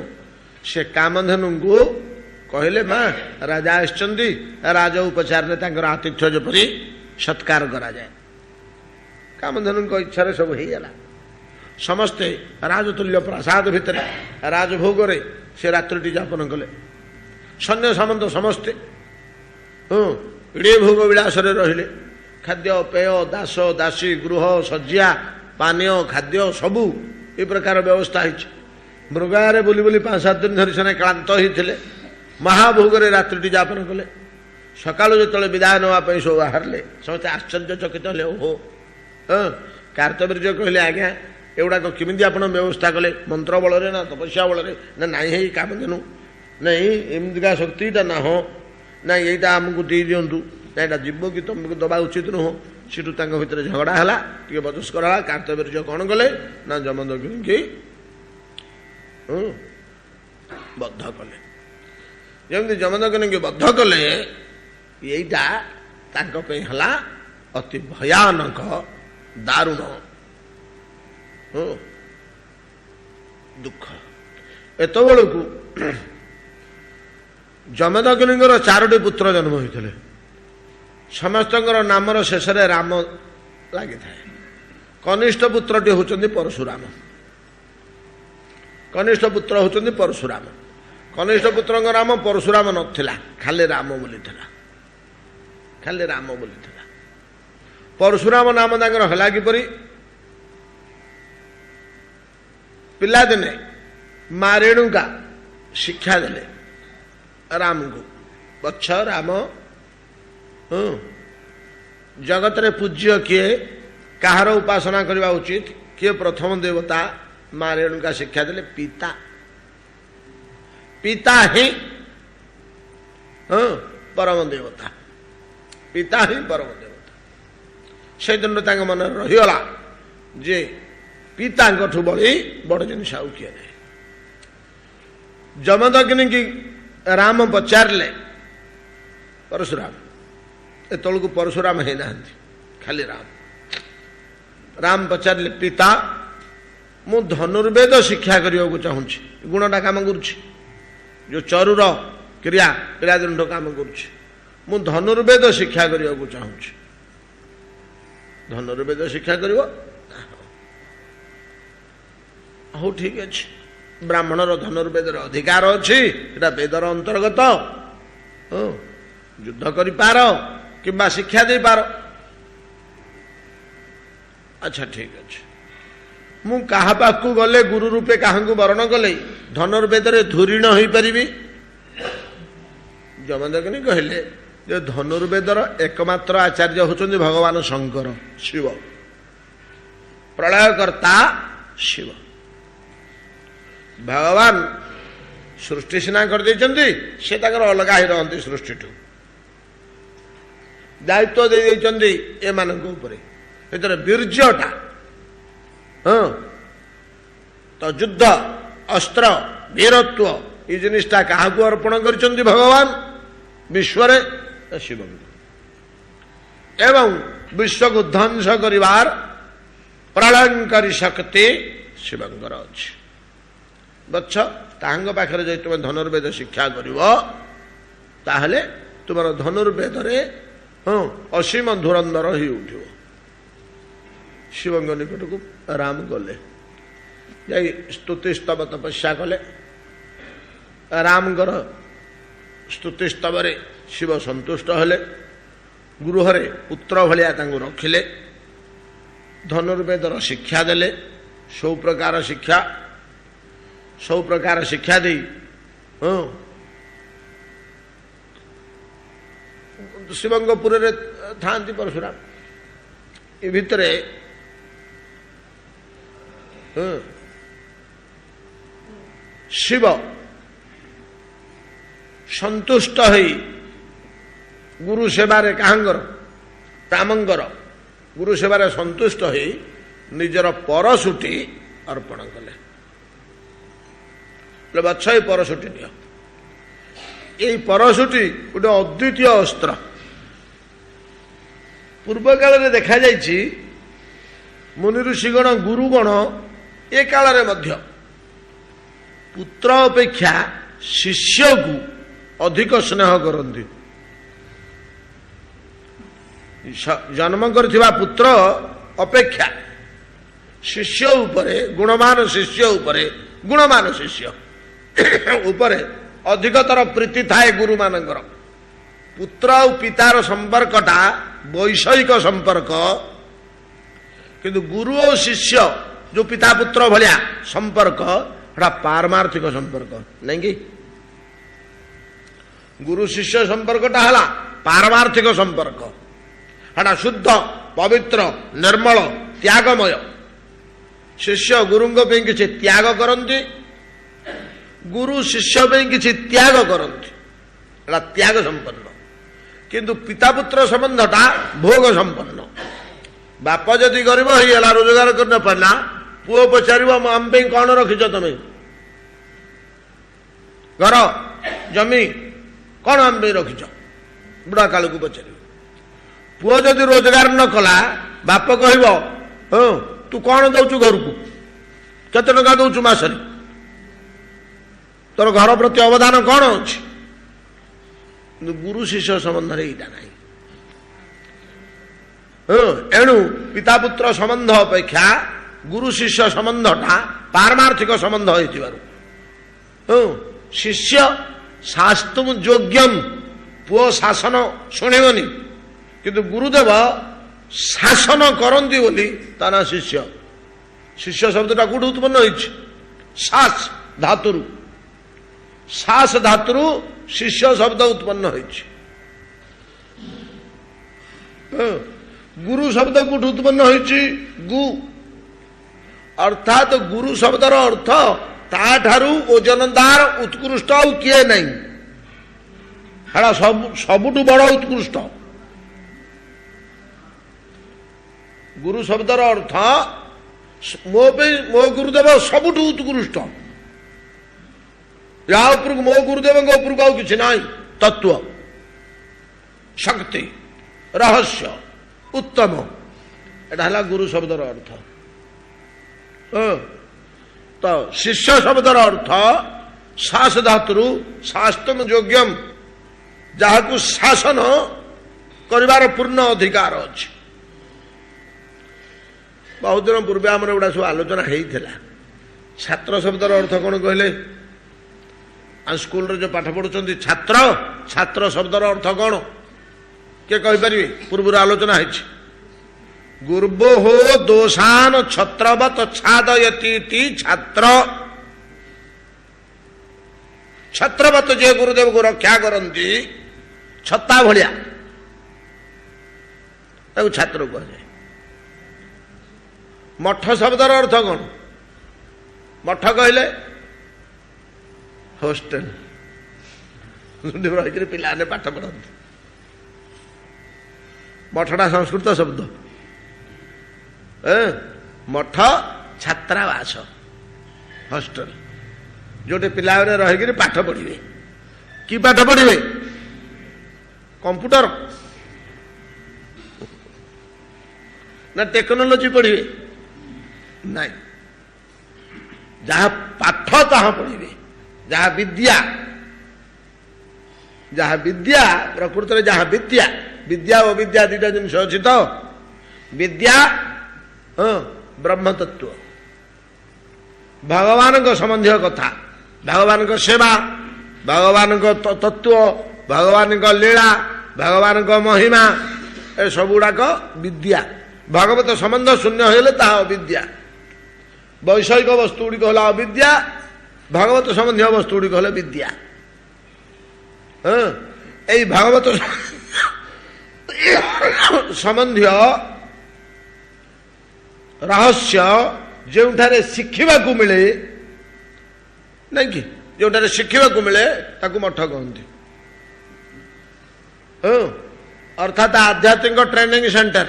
[SPEAKER 1] से कामधेनु को कहले माँ राजा आसचंदी राज उपचार आतिथ्य जपरी सत्कार करा जाए। कामधेनु इच्छा सब होगला समस्ते राजतुल्य प्रसाद भितर राजभोग से रात्रि जापन कले सैन्य सामंत समस्ते इड़े भोग विलास रहिले खाद्य पेय दास दासी गृह सज्जा पानीय खाद्य सबू ये प्रकार व्यवस्था है। मृगारे बुली बुली 5-7 दिन धरी से क्लांत होते महाभोग रात्रि जापन कले सका जो विदाय नापी सब बाहरले समस्त आश्चर्यचकित हेले ओहो कार्तवीर्य कहले आज्ञा एगुड़ाक केमी आप व्यवस्था कले मंत्र बल ना तपस्या बल ना नाई कामधेनु नहीं एमतीका शक्तिटा ना हो ना यहीटा आमको दे दिंतु ना यहाँ जीव कि तुमको दबा उचित नुह सीटू भितर झगड़ा है टे बचस करा कार्तवीर्य कौन कले ना जमदग्नि की बद्ध कले जमी जमदग्नि की बद्ध कले यहीटा है अति भयानक दारुण दुख एत बेलू जमदग्नि 4टी पुत्र जन्म होते समस्त नामर शेष राम लगी था। कनिष्ठ पुत्रटी होचंदी परशुराम। कनिष्ठ पुत्र होचंदी परशुराम। कनिष्ठ पुत्र नाम परशुराम नथिला खाली राम बोली थिला खाली राम बोली थिला। परशुराम नाम तांकर हला किपरि पिलादिने माँ रेणुका शिक्षा देले राम को बच्छ राम जगत रे पूज्य किए कहार उपासना करवा उचित किए प्रथम देवता माँ रेणुका शिक्षा देले पिता पिता ही परम देवता पिता ही परम देवता से दिन मन रहीगला जे पिता बड़ी बड़ जिनिस आउ किए नहीं। जमदग्नि की राम पचारे परशुराम एतल को परशुराम है ना खाली राम राम पचारे पिता मु धनुर्वेद शिक्षा करने को चाहूँगी गुणटा काम करुच्ची जो चरुर क्रिया पिलादिन काम करुच्ची मु धनुर्वेद शिक्षा करने को चाहूँगी धनुर्वेद शिक्षा कर हो ठीक अच्छे ब्राह्मणर धनुर्वेदर अधिकार अच्छी वेदर अंतर्गत युद्ध कर पार कि शिक्षा दे पार अच्छा ठीक अच्छे मु कहा पाखु गले गुरु रूपे क्या वर्ण कले धनुर्वेद धुरीण हो पारि। जमदग्नि कहले जे धनुर्वेदर एकमात्र आचार्य होचंदी भगवान शंकर शिव प्रलयकर्ता शिव भगवान सृष्टि सीना कर से अलग ही रहती सृष्टि ଦାୟିତ୍ୱ ଦେଇଛନ୍ତି ଏମାନଙ୍କ ଉପରେ। ଏଥିରେ ବୀର୍ଯ୍ୟଟା ହଁ ତ ଯୁଦ୍ଧ ଅସ୍ତ୍ର ବୀରତ୍ୱ ଏଇ ଜିନିଷଟା କାହାକୁ ଅର୍ପଣ କରିଛନ୍ତି ଭଗବାନ ବିଶ୍ୱରେ? ଶିବଙ୍କୁ। ଏବଂ ବିଶ୍ୱକୁ ଧ୍ୱଂସ କରିବାର ପ୍ରଳୟଙ୍କରୀ ଶକ୍ତି ଶିବଙ୍କର ଅଛି। ବତ୍ସ ତାଙ୍କ ପାଖରେ ଯଦି ତୁମେ ଧନୁର୍ବେଦ ଶିକ୍ଷା କରିବ ତାହେଲେ ତୁମର ଧନୁର୍ବେଦରେ ଅସୀମ ଧୁରନ୍ଧର ହିଁ ଉଠିବ। ଶିବଙ୍କ ନିକଟକୁ ରାମ ଗଲେ, ଯାଇ ସ୍ତୁତି ସ୍ତବ ତପସ୍ୟା କଲେ। ରାମଙ୍କର ସ୍ତୁତି ସ୍ତବରେ ଶିବ ସନ୍ତୁଷ୍ଟ ହେଲେ। ଗୃହରେ ପୁତ୍ର ଭଳିଆ ତାଙ୍କୁ ରଖିଲେ। ଧନୁର୍ବେଦର ଶିକ୍ଷା ଦେଲେ। ସବୁ ପ୍ରକାର ଶିକ୍ଷା ଦେଇ ଶିବଙ୍କ ପୁରରେ ଥାନ୍ତି ପରଶୁରାମ। ଏ ଭିତରେ ଶିବ ସନ୍ତୁଷ୍ଟ ହୋଇ ଗୁରୁ ସେବାରେ କାହାଙ୍କର? ରାମଙ୍କର ଗୁରୁ ସେବାରେ ସନ୍ତୁଷ୍ଟ ହୋଇ ନିଜର ପରଶୁଟି ଅର୍ପଣ କଲେ। ବତ୍ସ ଏଇ ପରଶୁଟି ନିଅ। ଏଇ ପରଶୁଟି ଗୋଟେ ଅଦ୍ୱିତୀୟ ଅସ୍ତ୍ର। ପୂର୍ବ କାଳରେ ଦେଖାଯାଇଛି ମୁନି ଋଷିଗଣ ଗୁରୁଗଣ ଏ କାଳରେ ମଧ୍ୟ ପୁତ୍ର ଅପେକ୍ଷା ଶିଷ୍ୟକୁ ଅଧିକ ସ୍ନେହ କରନ୍ତି। ଜନ୍ମ କରିଥିବା ପୁତ୍ର ଅପେକ୍ଷା ଶିଷ୍ୟ ଉପରେ ଗୁଣମାନ ଶିଷ୍ୟ ଉପରେ ଅଧିକତର ପ୍ରୀତି ଥାଏ ଗୁରୁମାନଙ୍କର। ପୁତ୍ର ଆଉ ପିତାର ସମ୍ପର୍କଟା ବୈଷୟିକ ସମ୍ପର୍କ, କିନ୍ତୁ ଗୁରୁ ଓ ଶିଷ୍ୟ ଯୋଉ ପିତା ପୁତ୍ର ଭଳିଆ ସମ୍ପର୍କ ସେଟା ପାରମାର୍ଥିକ ସମ୍ପର୍କ ନାଇଁ କି? ଗୁରୁ ଶିଷ୍ୟ ସମ୍ପର୍କଟା ହେଲା ପାରମାର୍ଥିକ ସମ୍ପର୍କ। ସେଟା ଶୁଦ୍ଧ ପବିତ୍ର ନିର୍ମଳ ତ୍ୟାଗମୟ। ଶିଷ୍ୟ ଗୁରୁଙ୍କ ପାଇଁ କିଛି ତ୍ୟାଗ କରନ୍ତି, ଗୁରୁ ଶିଷ୍ୟ ପାଇଁ କିଛି ତ୍ୟାଗ କରନ୍ତି। ଏଟା ତ୍ୟାଗ ସମ୍ପନ୍ନ। କିନ୍ତୁ ପିତାପୁତ୍ର ସମ୍ବନ୍ଧଟା ଭୋଗ ସମ୍ପନ୍ନ। ବାପ ଯଦି ଗରିବ ହେଇଗଲା, ରୋଜଗାର କରି ନ ପାରିଲା, ପୁଅ ପଚାରିବ ଆମ ପାଇଁ କଣ ରଖିଛ ତମେ? ଘର ଜମି କଣ ଆମ ପାଇଁ ରଖିଛ? ବୁଢା କାଳକୁ ପଚାରିବ। ପୁଅ ଯଦି ରୋଜଗାର ନ କଲା, ବାପ କହିବ ତୁ କଣ ଦଉଛୁ ଘରକୁ? କେତେ ଟଙ୍କା ଦଉଛୁ ମାସରେ? ତୋର ଘର ପ୍ରତି ଅବଦାନ କଣ ଅଛି? କିନ୍ତୁ ଗୁରୁ ଶିଷ୍ୟ ସମ୍ବନ୍ଧରେ ଏଇଟା ନାହିଁ। ଏଣୁ ପିତାପୁତ୍ର ସମ୍ବନ୍ଧ ଅପେକ୍ଷା ଗୁରୁ ଶିଷ୍ୟ ସମ୍ବନ୍ଧଟା ପାରମାର୍ଥିକ ସମ୍ବନ୍ଧ ହୋଇଥିବାରୁ ଶିଷ୍ୟ ଶାସ୍ତୁମ ଯୋଗ୍ୟମ୍, ପୁଅ ଶାସନ ଶୁଣିବନି, କିନ୍ତୁ ଗୁରୁଦେବ ଶାସନ କରନ୍ତି ବୋଲି ତା ନା ଶିଷ୍ୟ। ଶିଷ୍ୟ ଶବ୍ଦଟା କୋଉଠି ଉତ୍ପନ୍ନ ହୋଇଛି? ଶାସ ଧାତୁରୁ। ଶାସ ଧାତୁରୁ ଶିଷ୍ୟ ଶବ୍ଦ ଉତ୍ପନ୍ନ ହୋଇଛି। ଗୁରୁ ଶବ୍ଦ କୋଉଠି ଉତ୍ପନ୍ନ ହୋଇଛି? ଗୁ। ଅର୍ଥାତ୍ ଗୁରୁ ଶବ୍ଦର ଅର୍ଥ ତାଠାରୁ ଓଜନଦାର ଉତ୍କୃଷ୍ଟ ଆଉ କିଏ ନାହିଁ। ସେଟା ସବୁଠୁ ବଡ ଉତ୍କୃଷ୍ଟ। ଗୁରୁ ଶବ୍ଦର ଅର୍ଥ ମୋ ପାଇଁ ମୋ ଗୁରୁଦେବ ସବୁଠୁ ଉତ୍କୃଷ୍ଟ। ୟା ଉପରକୁ ମୋ ଗୁରୁଦେବଙ୍କ ଉପରକୁ ଆଉ କିଛି ନାହିଁ। ତତ୍ଵ, ଶକ୍ତି, ରହସ୍ୟ, ଉତ୍ତମ, ଏଟା ହେଲା ଗୁରୁ ଶବ୍ଦର ଅର୍ଥ। ତ ଶିଷ୍ୟ ଶବ୍ଦର ଅର୍ଥ ଶାସ ଧାତୁରୁ ଶାସ୍ତମ ଯୋଗ୍ୟମ୍, ଯାହାକୁ ଶାସନ କରିବାର ପୂର୍ଣ୍ଣ ଅଧିକାର ଅଛି। ବହୁତ ଦିନ ପୂର୍ବେ ଆମର ଏଗୁଡ଼ା ସବୁ ଆଲୋଚନା ହେଇଥିଲା। ଛାତ୍ର ଶବ୍ଦର ଅର୍ଥ କଣ କହିଲେ? ଆଉ ସ୍କୁଲରେ ଯୋଉ ପାଠ ପଢୁଛନ୍ତି ଛାତ୍ର, ଛାତ୍ର ଶବ୍ଦର ଅର୍ଥ କଣ କିଏ କହିପାରିବେ? ପୂର୍ବରୁ ଆଲୋଚନା ହେଇଛି। ଗୁର୍ବୋହୋ ଦୋଷାନ ଛତ୍ରବତ୍ ଛାଦୟତି ଛାତ୍ର। ଛତ୍ରବତ୍ ଯିଏ ଗୁରୁଦେବକୁ ରକ୍ଷା କରନ୍ତି, ଛତା ଭଳିଆ, ତାକୁ ଛାତ୍ର କୁହାଯାଏ। ମଠ ଶବ୍ଦର ଅର୍ଥ କଣ? ମଠ କହିଲେ ହଷ୍ଟେଲ, ରହିକରି ପିଲାମାନେ ପାଠ ପଢନ୍ତି। ମଠଟା ସଂସ୍କୃତ ଶବ୍ଦ। ମଠ ଛାତ୍ରାବାସ, ହଷ୍ଟେଲ, ଯୋଉଠି ପିଲାମାନେ ରହିକିରି ପାଠ ପଢ଼ିବେ। କି ପାଠ ପଢ଼ିବେ? କମ୍ପ୍ୟୁଟର ନା ଟେକ୍ନୋଲୋଜି ପଢ଼ିବେ? ନାଇଁ, ଯାହା ପାଠ ତାହା ପଢ଼ିବେ। ଯାହା ବିଦ୍ୟା, ଯାହା ବିଦ୍ୟା ପ୍ରକୃତରେ ଯାହା ବିଦ୍ୟା, ବିଦ୍ୟା ଓ ବିଦ୍ୟା ଦୁଇଟା ଜିନିଷ ଅଛି ତ। ବିଦ୍ୟା ବ୍ରହ୍ମତତ୍ତ୍ୱ, ଭଗବାନଙ୍କ ସମ୍ବନ୍ଧୀୟ କଥା, ଭଗବାନଙ୍କ ସେବା, ଭଗବାନଙ୍କ ତତ୍ତ୍ୱ, ଭଗବାନଙ୍କ ଲୀଳା, ଭଗବାନଙ୍କ ମହିମା, ଏସବୁ ଗୁଡ଼ାକ ବିଦ୍ୟା। ଭଗବତ ସମ୍ବନ୍ଧ ଶୂନ୍ୟ ହୋଇଗଲେ ତାହା ଅବିଦ୍ୟା। ବୈଷୟିକ ବସ୍ତୁ ଗୁଡ଼ିକ ହେଲା ଅବିଦ୍ୟା, ଭଗବତ ସମ୍ବନ୍ଧୀୟ ବସ୍ତୁ ଗୁଡ଼ିକ ହେଲେ ବିଦ୍ୟା। ଏଇ ଭଗବତ ସମ୍ବନ୍ଧୀୟ ରହସ୍ୟ ଯେଉଁଠାରେ ଶିଖିବାକୁ ମିଳେ, ନାଇଁ କି, ଯେଉଁଠାରେ ଶିଖିବାକୁ ମିଳେ ତାକୁ ମଠ କହନ୍ତି। ଅର୍ଥାତ୍ ଆଧ୍ୟାତ୍ମିକ ଟ୍ରେନିଂ ସେଣ୍ଟର,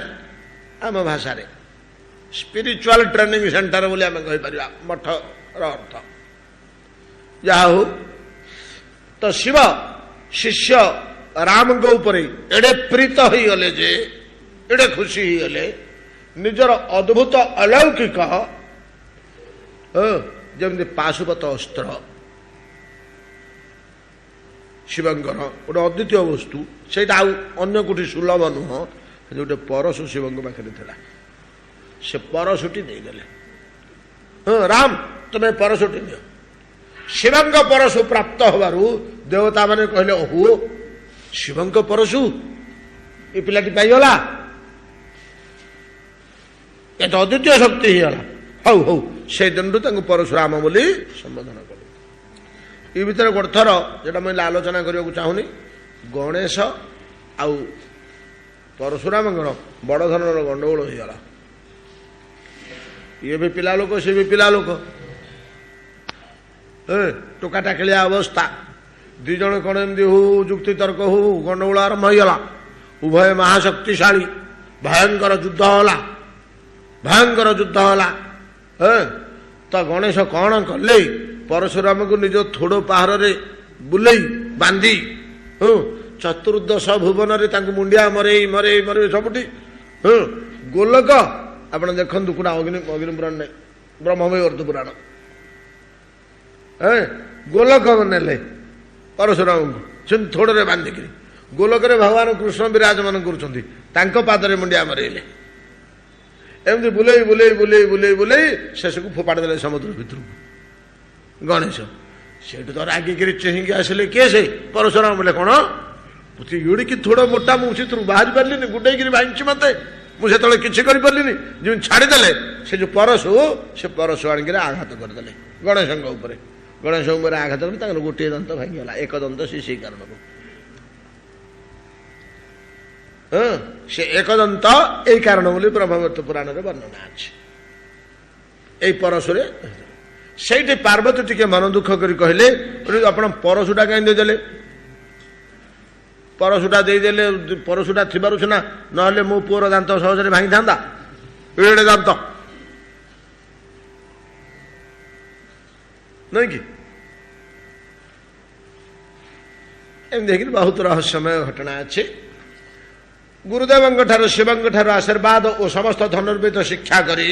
[SPEAKER 1] ଆମ ଭାଷାରେ ସ୍ପିରିଚୁଆଲ ଟ୍ରେନିଂ ସେଣ୍ଟର ବୋଲି ଆମେ କହିପାରିବା ମଠର ଅର୍ଥ। ଯାହା ହଉ, ତ ଶିବ ଶିଷ୍ୟ ରାମଙ୍କ ଉପରେ ଏଡ଼େ ପ୍ରୀତ ହୋଇଗଲେ ଯେ, ଏଡ଼େ ଖୁସି ହୋଇଗଲେ, ନିଜର ଅଦ୍ଭୁତ ଅଲୌକିକ ଯେମିତି ପାଶୁପତ ଅସ୍ତ୍ର, ଶିବଙ୍କର ଗୋଟେ ଅଦ୍ୱିତୀୟ ବସ୍ତୁ, ସେଇଟା ଆଉ ଅନ୍ୟ କୋଉଠି ସୁଲଭ ନୁହଁ। ଗୋଟେ ପରଶୁ ଶିବଙ୍କ ପାଖରେ ଥିଲା, ସେ ପରଶୁଟି ଦେଇଦେଲେ। ରାମ ତମେ ପରଶୁଟି ନିଅ। ଶିବଙ୍କ ପରଶୁ ପ୍ରାପ୍ତ ହେବାରୁ ଦେବତା ମାନେ କହିଲେ, ଓହୋ, ଶିବଙ୍କ ପରଶୁ ଏ ପିଲାଟି ପାଇଗଲା, ଏ ତ ଅଦ୍ୱିତୀୟ ଶକ୍ତି ହେଇଗଲା। ହଉ ହଉ, ସେଇ ଦିନରୁ ତାଙ୍କୁ ପରଶୁରାମ ବୋଲି ସମ୍ବୋଧନ କଲେ। ଏ ଭିତରେ ଗୋଟେ ଥର ଯେଟା ମୁଁ ଆଲୋଚନା କରିବାକୁ ଚାହୁଁନି, ଗଣେଶ ଆଉ ପରଶୁରାମଙ୍କର ବଡ଼ ଧରଣର ଗଣ୍ଡଗୋଳ ହେଇଗଲା। ଇଏ ବି ପିଲା ଲୋକ, ସିଏ ବି ପିଲା ଲୋକ, ଟୋକା ଟାକିଳିଆ ଅବସ୍ଥା। ଦି ଜଣ କ'ଣ ଏମିତି ଯୁକ୍ତି ତର୍କ ଗଣ୍ଡଗୋଳ ଆରମ୍ଭ ହେଇଗଲା। ଉଭୟ ମହାଶକ୍ତିଶାଳୀ, ଭୟଙ୍କର ଯୁଦ୍ଧ ହେଲା, ଭୟଙ୍କର ଯୁଦ୍ଧ ହେଲା। ତ ଗଣେଶ କ'ଣ କଲେ? ପରଶୁରାମକୁ ନିଜ ଥୋଡ଼ ପାହାରରେ ବୁଲେଇ ବାନ୍ଧି ଚତୁର୍ଦ୍ଦଶ ଭୁବନରେ ତାଙ୍କୁ ମୁଣ୍ଡିଆ ମରେଇ ମରେଇ ମରେଇ ସବୁଠି ଗୋଲକ। ଆପଣ ଦେଖନ୍ତୁ, କୋଉଟା ଅଗ୍ନି ପୁରାଣ ନାହିଁ, ବ୍ରହ୍ମବୈବର୍ତ ପୁରାଣ। ଗୋଲକ ନେଲେ ପରଶୁରାମଙ୍କୁ, ସେମିତି ଥୋଡ଼ରେ ବାନ୍ଧିକିରି ଗୋଲକରେ ଭଗବାନ କୃଷ୍ଣ ବିରାଜମାନ କରୁଛନ୍ତି, ତାଙ୍କ ପାଦରେ ମୁଣ୍ଡିଆ ମରେଇଲେ। ଏମିତି ବୁଲେଇ ବୁଲେଇ ବୁଲେଇ ବୁଲେଇ ବୁଲେଇ ଶେଷକୁ ଫୋପାଡ଼ି ଦେଲେ ସମୁଦ୍ର ଭିତରକୁ ଗଣେଶ। ସେଇଠୁ ତ ରାଗିକିରି ଚେହିଁକି ଆସିଲେ, କିଏ ସେ? ପରଶୁରାମ। ବୋଲେ କ'ଣ ଇଉଡ଼ିକି ଥୋଡ଼ ମୋଟା, ମୁଁ ସେଥିରୁ ବାହାରି ପାରିଲିନି, ଗୁଡ଼େଇକିରି ଭାଙ୍ଗିଛି ମତେ, ମୁଁ ସେତେବେଳେ କିଛି କରିପାରିଲିନି। ଯେମିତି ଛାଡ଼ିଦେଲେ, ସେ ଯୋଉ ପରଶୁ, ସେ ପରଶୁ ଆଣିକିରି ଆଘାତ କରିଦେଲେ ଗଣେଶଙ୍କ ଉପରେ। ଗଣେଶ ଉପରେ ଆଘାତ କରି ତାଙ୍କର ଗୋଟିଏ ଦନ୍ତ ଭାଙ୍ଗିଗଲା, ଏକ ଦନ୍ତ ସେଇ କାରଣରୁ। ସେ ଏକଦନ୍ତ ଏଇ କାରଣ ବୋଲି ବ୍ରହ୍ମବୈବର୍ତ ପୁରାଣରେ ବର୍ଣ୍ଣନା ଅଛି। ଏଇ ପରଶୁରେ ସେଇଠି ପାର୍ବତୀ ଟିକେ ମନ ଦୁଃଖ କରି କହିଲେ, ଆପଣ ପରଶୁଟା କାହିଁ ଦେଇଦେଲେ? ପରଶୁଟା ଦେଇଦେଲେ, ପରଶୁଟା ଥିବାରୁ ସିନା, ନହେଲେ ମୋ ପୁଅର ଦାନ୍ତ ସହଜରେ ଭାଙ୍ଗିଥାନ୍ତା। ଏଡ଼େ ଦାନ୍ତ ନୁହେଁ କି? ଏମିତି ହେଇକି ବହୁତ ରହସ୍ୟମୟ ଘଟଣା ଅଛି। ଗୁରୁଦେବଙ୍କ ଠାରୁ, ଶିବଙ୍କ ଠାରୁ ଆଶୀର୍ବାଦ ଓ ସମସ୍ତ ଧନୁର୍ବିଦ ଶିକ୍ଷା କରି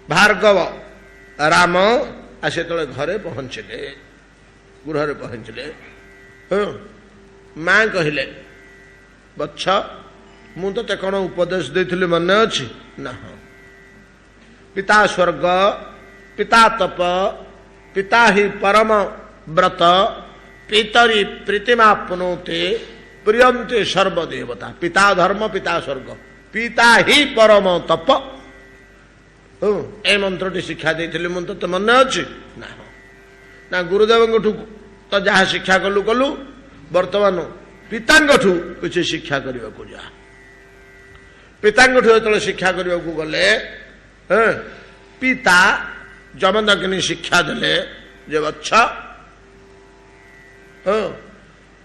[SPEAKER 1] ଭାର୍ଗବ ରାମ ଆସି ଯେତେବେଳେ ଘରେ ପହଞ୍ଚିଲେ, ଗୃହରେ ପହଞ୍ଚିଲେ, ମା କହିଲେ, ବତ୍ସ, ମୁଁ ତତେ କ'ଣ ଉପଦେଶ ଦେଇଥିଲି ମନେ ଅଛି ନା? ପିତା ସ୍ୱର୍ଗ, ପିତା ତପ, ପିତା ହି ପରମ ବ୍ରତ, ପିତରି ପ୍ରୀତିମା ପୁନୋତେ ପ୍ରିୟନ୍ତେ ସର୍ବଦେବତା। ପିତା ଧର୍ମ, ପିତା ସ୍ୱର୍ଗ, ପିତା ହି ପରମ ତପ। ଏ ମନ୍ତ୍ରଟି ଶିକ୍ଷା ଦେଇଥିଲି, ମୁଁ ତତେ ମନେ ଅଛି ନା? ନା, ଗୁରୁଦେବଙ୍କଠୁ ତ ଯାହା ଶିକ୍ଷା କଲୁ କଲୁ, ବର୍ତ୍ତମାନ ପିତାଙ୍କଠୁ କିଛି ଶିକ୍ଷା କରିବାକୁ ଯା। ପିତାଙ୍କଠୁ ଯେତେବେଳେ ଶିକ୍ଷା କରିବାକୁ ଗଲେ, ପିତା ଯମଦଗ୍ନି ଶିକ୍ଷା ଦେଲେ ଯେ, ବତ୍ସ,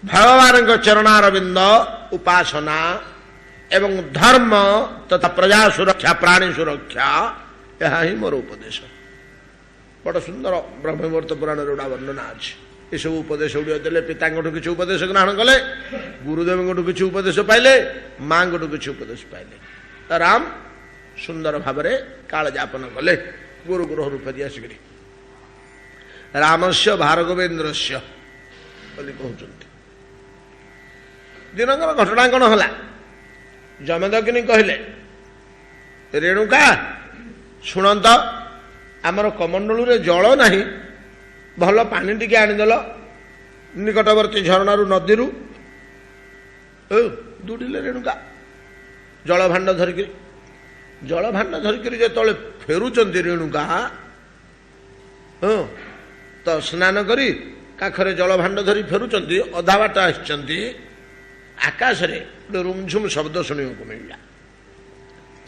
[SPEAKER 1] ଭଗବାନଙ୍କ ଚରଣାରବିନ୍ଦ ଉପାସନା एवं धर्म तथा प्रजा सुरक्षा प्राणी सुरक्षा यह ही मोर उपदेश। बड़ सुंदर ब्रह्ममुहूर्त पुराण गुड़ा वर्णना अच्छे ये सब उपदेश गुड़ देले पिता किसी उपदेश ग्रहण कले गुरुदेव किसी उपदेश पाइले माँ किसी उपदेश पाइले राम सुंदर भाव काल यापन कले गुरु गृह रूप आसिक रामस्य भार्गवेन्द्रस्य कहते दिनकर घटना कौन है जमदग्नि कहले रेणुका शुणत आमर कमंडलू रे जल नहीं भल पानी टिके आनीदेल निकटवर्ती झरणार नदी दूड़े रेणुका जल भाण्ड धरिक जो फेरुंच रेणुका तो स्नान करी काखरे जल भाण्ड धरी फेरुंच अधा बाट आकाश रे रुमझुम शब्द शुणा मिलला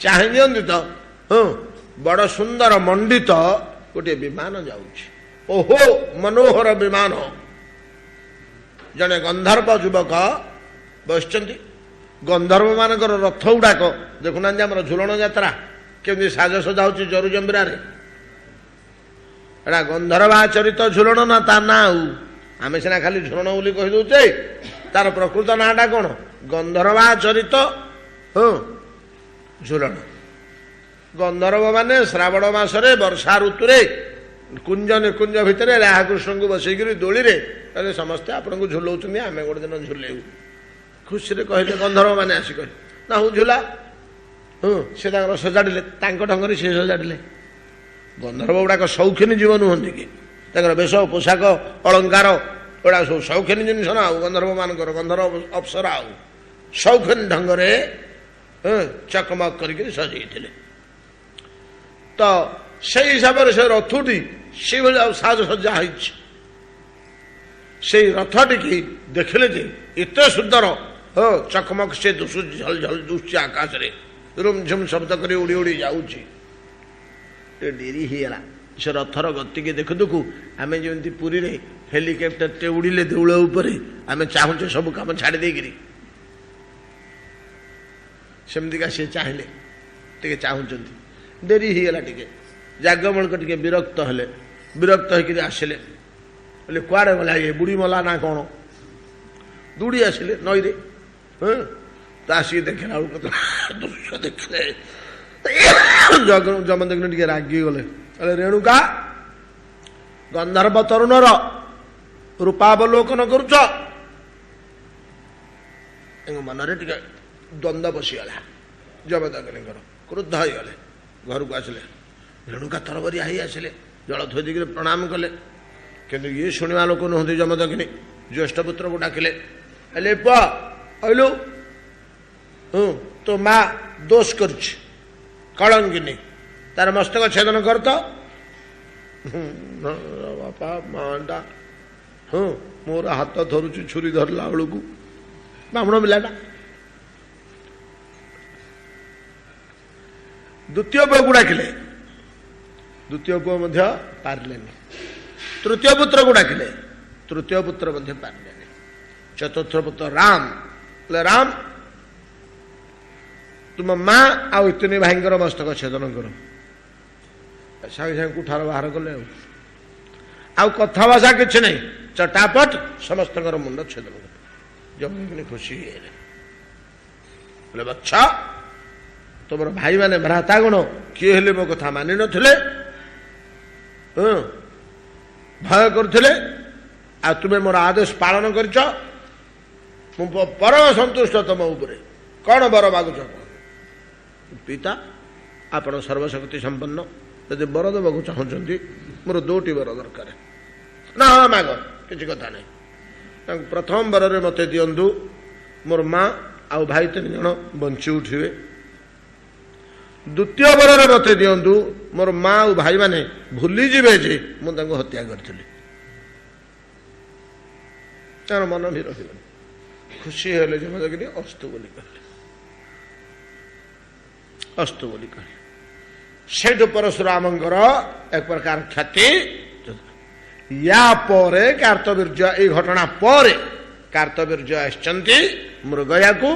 [SPEAKER 1] चाहे दिखती तो बड़ सुंदर मंडित गोटे विमान जाऊँगी ओहो मनोहर विमान जड़े गंधर्व युवक बस गंधर्व मान रथ गुड़ाक देखुना आम झुलन यात्रा केमी साजसजा हो जरुजंबिरा एटा गंधर्वाचरित झुलन ना ता ना आम सीना खाली झुलन बोली कहीदे तार प्रकृत नाटा कौन गंधर्वाचरित झुलन गंधर्व माने श्रावण मासरे वर्षा ऋतु कुंज निकुंज भितर राधाकृष्ण को बसईकरी दोली रे समस्ते आपन को झुलाऊँ आम गोटे दिन झुलेबू खुशी कहले गंधर्व मैंने आसी कह ना हूँ झुला से सजाड़े ढंग से सजाड़े गंधर्व गुड़ाक शौखिनी जीव नुहति कि वेश पोशाक अलंकार गुड़ा सब शौखिनी जिन ना गंधर्व मान गंधर्व अप्सरा शौखिनी ढंग से चकमक करके सजाई तो से हिसाब से रथटी से साजसज्जा से रथटी की देखले जे एत सुंदर चकमक से झल झल दुष्ट आकाश रे रुमझुम शब्द कर उड़ी उड़ी जाऊँगी डेरी होगा से रथर गति के देखु देखु आम जमी पुरी रे हेलिकप्टर टे उड़िले देउल उपरे आम चाहूचे सब कम छाड़ी देकरी सेमतिका सी चाहिए टे चाहूँगी डेरी होगा टे जागमणक टे विरक्त हेले विरक्त होकर आसिले बोले कुआड़े गला ये बुढ़ी मला ना कौन दौड़ी आसिले नई रे तो आसिक देखला दृश्य देखले जमदग्नि टे रागी गले रेणुका गंधर्व तरुणर रूपावलोकन करुच मनरे टे द्वंद्व पशिगला जमदग्नि क्रुद्ध हो गले घर को आसिले रेणुका तरबरिया ही आसिले जल थोई दी प्रणाम कले किंतु ये शुणवा लोक नुहति जमदग्नि ज्येष्ठ पुत्र को डाकिले अले पुलु तो माँ दोष कर कलंकिनी तार मस्तक छेदन कर तो बापा माटा मोर हाथ धरुची छुरी धरला बेलू ब्राह्मण पिलाटा द्वितीय पुओ को डाकिले द्वितीय पुओ पारे तृतीय पुत्र को डाकिले तृतीय पुत्र पारे चतुर्थ पुत्र राम बोले राम तुम माँ आउ इतने भाई मस्तक छेदन कर सागे सागे कुठार बाहर कले आउ कथा भाषा कि नहीं चटापट समस्त मुंड छेदन कर जमदग्नि खुशी बोले बच्चा तुम भाई माने भ्राता गुण किए हेले मो कथा मानि नथिले भय करथिले आ तुमे मोर आदेश पालन करछ मु परम संतुष्ट तुम उपरे कौन बर मागुछ पिता आपण सर्वशक्ति संपन्न यदि बर देवाक चाहूँगी मोर दोटी बर दरकार ना हाँ माग किसी कथा नहीं प्रथम बरे मत दिंतु मोर माँ आउ भाई 3 जन बंची उठे द्वितीय बरे मत दिंतु मोर माँ और भाई माने भूली जीवे जे मुझे हत्या करी तार मन भी रही खुशी हेले जमदग्नि अस्तु बोली कहले अस्तु बोली कहले सेठ परशुरामंकर एक प्रकार ख्याति या परे कार्तवीर्य ये घटना पर कार्तवीर्य आसचंती मृगया को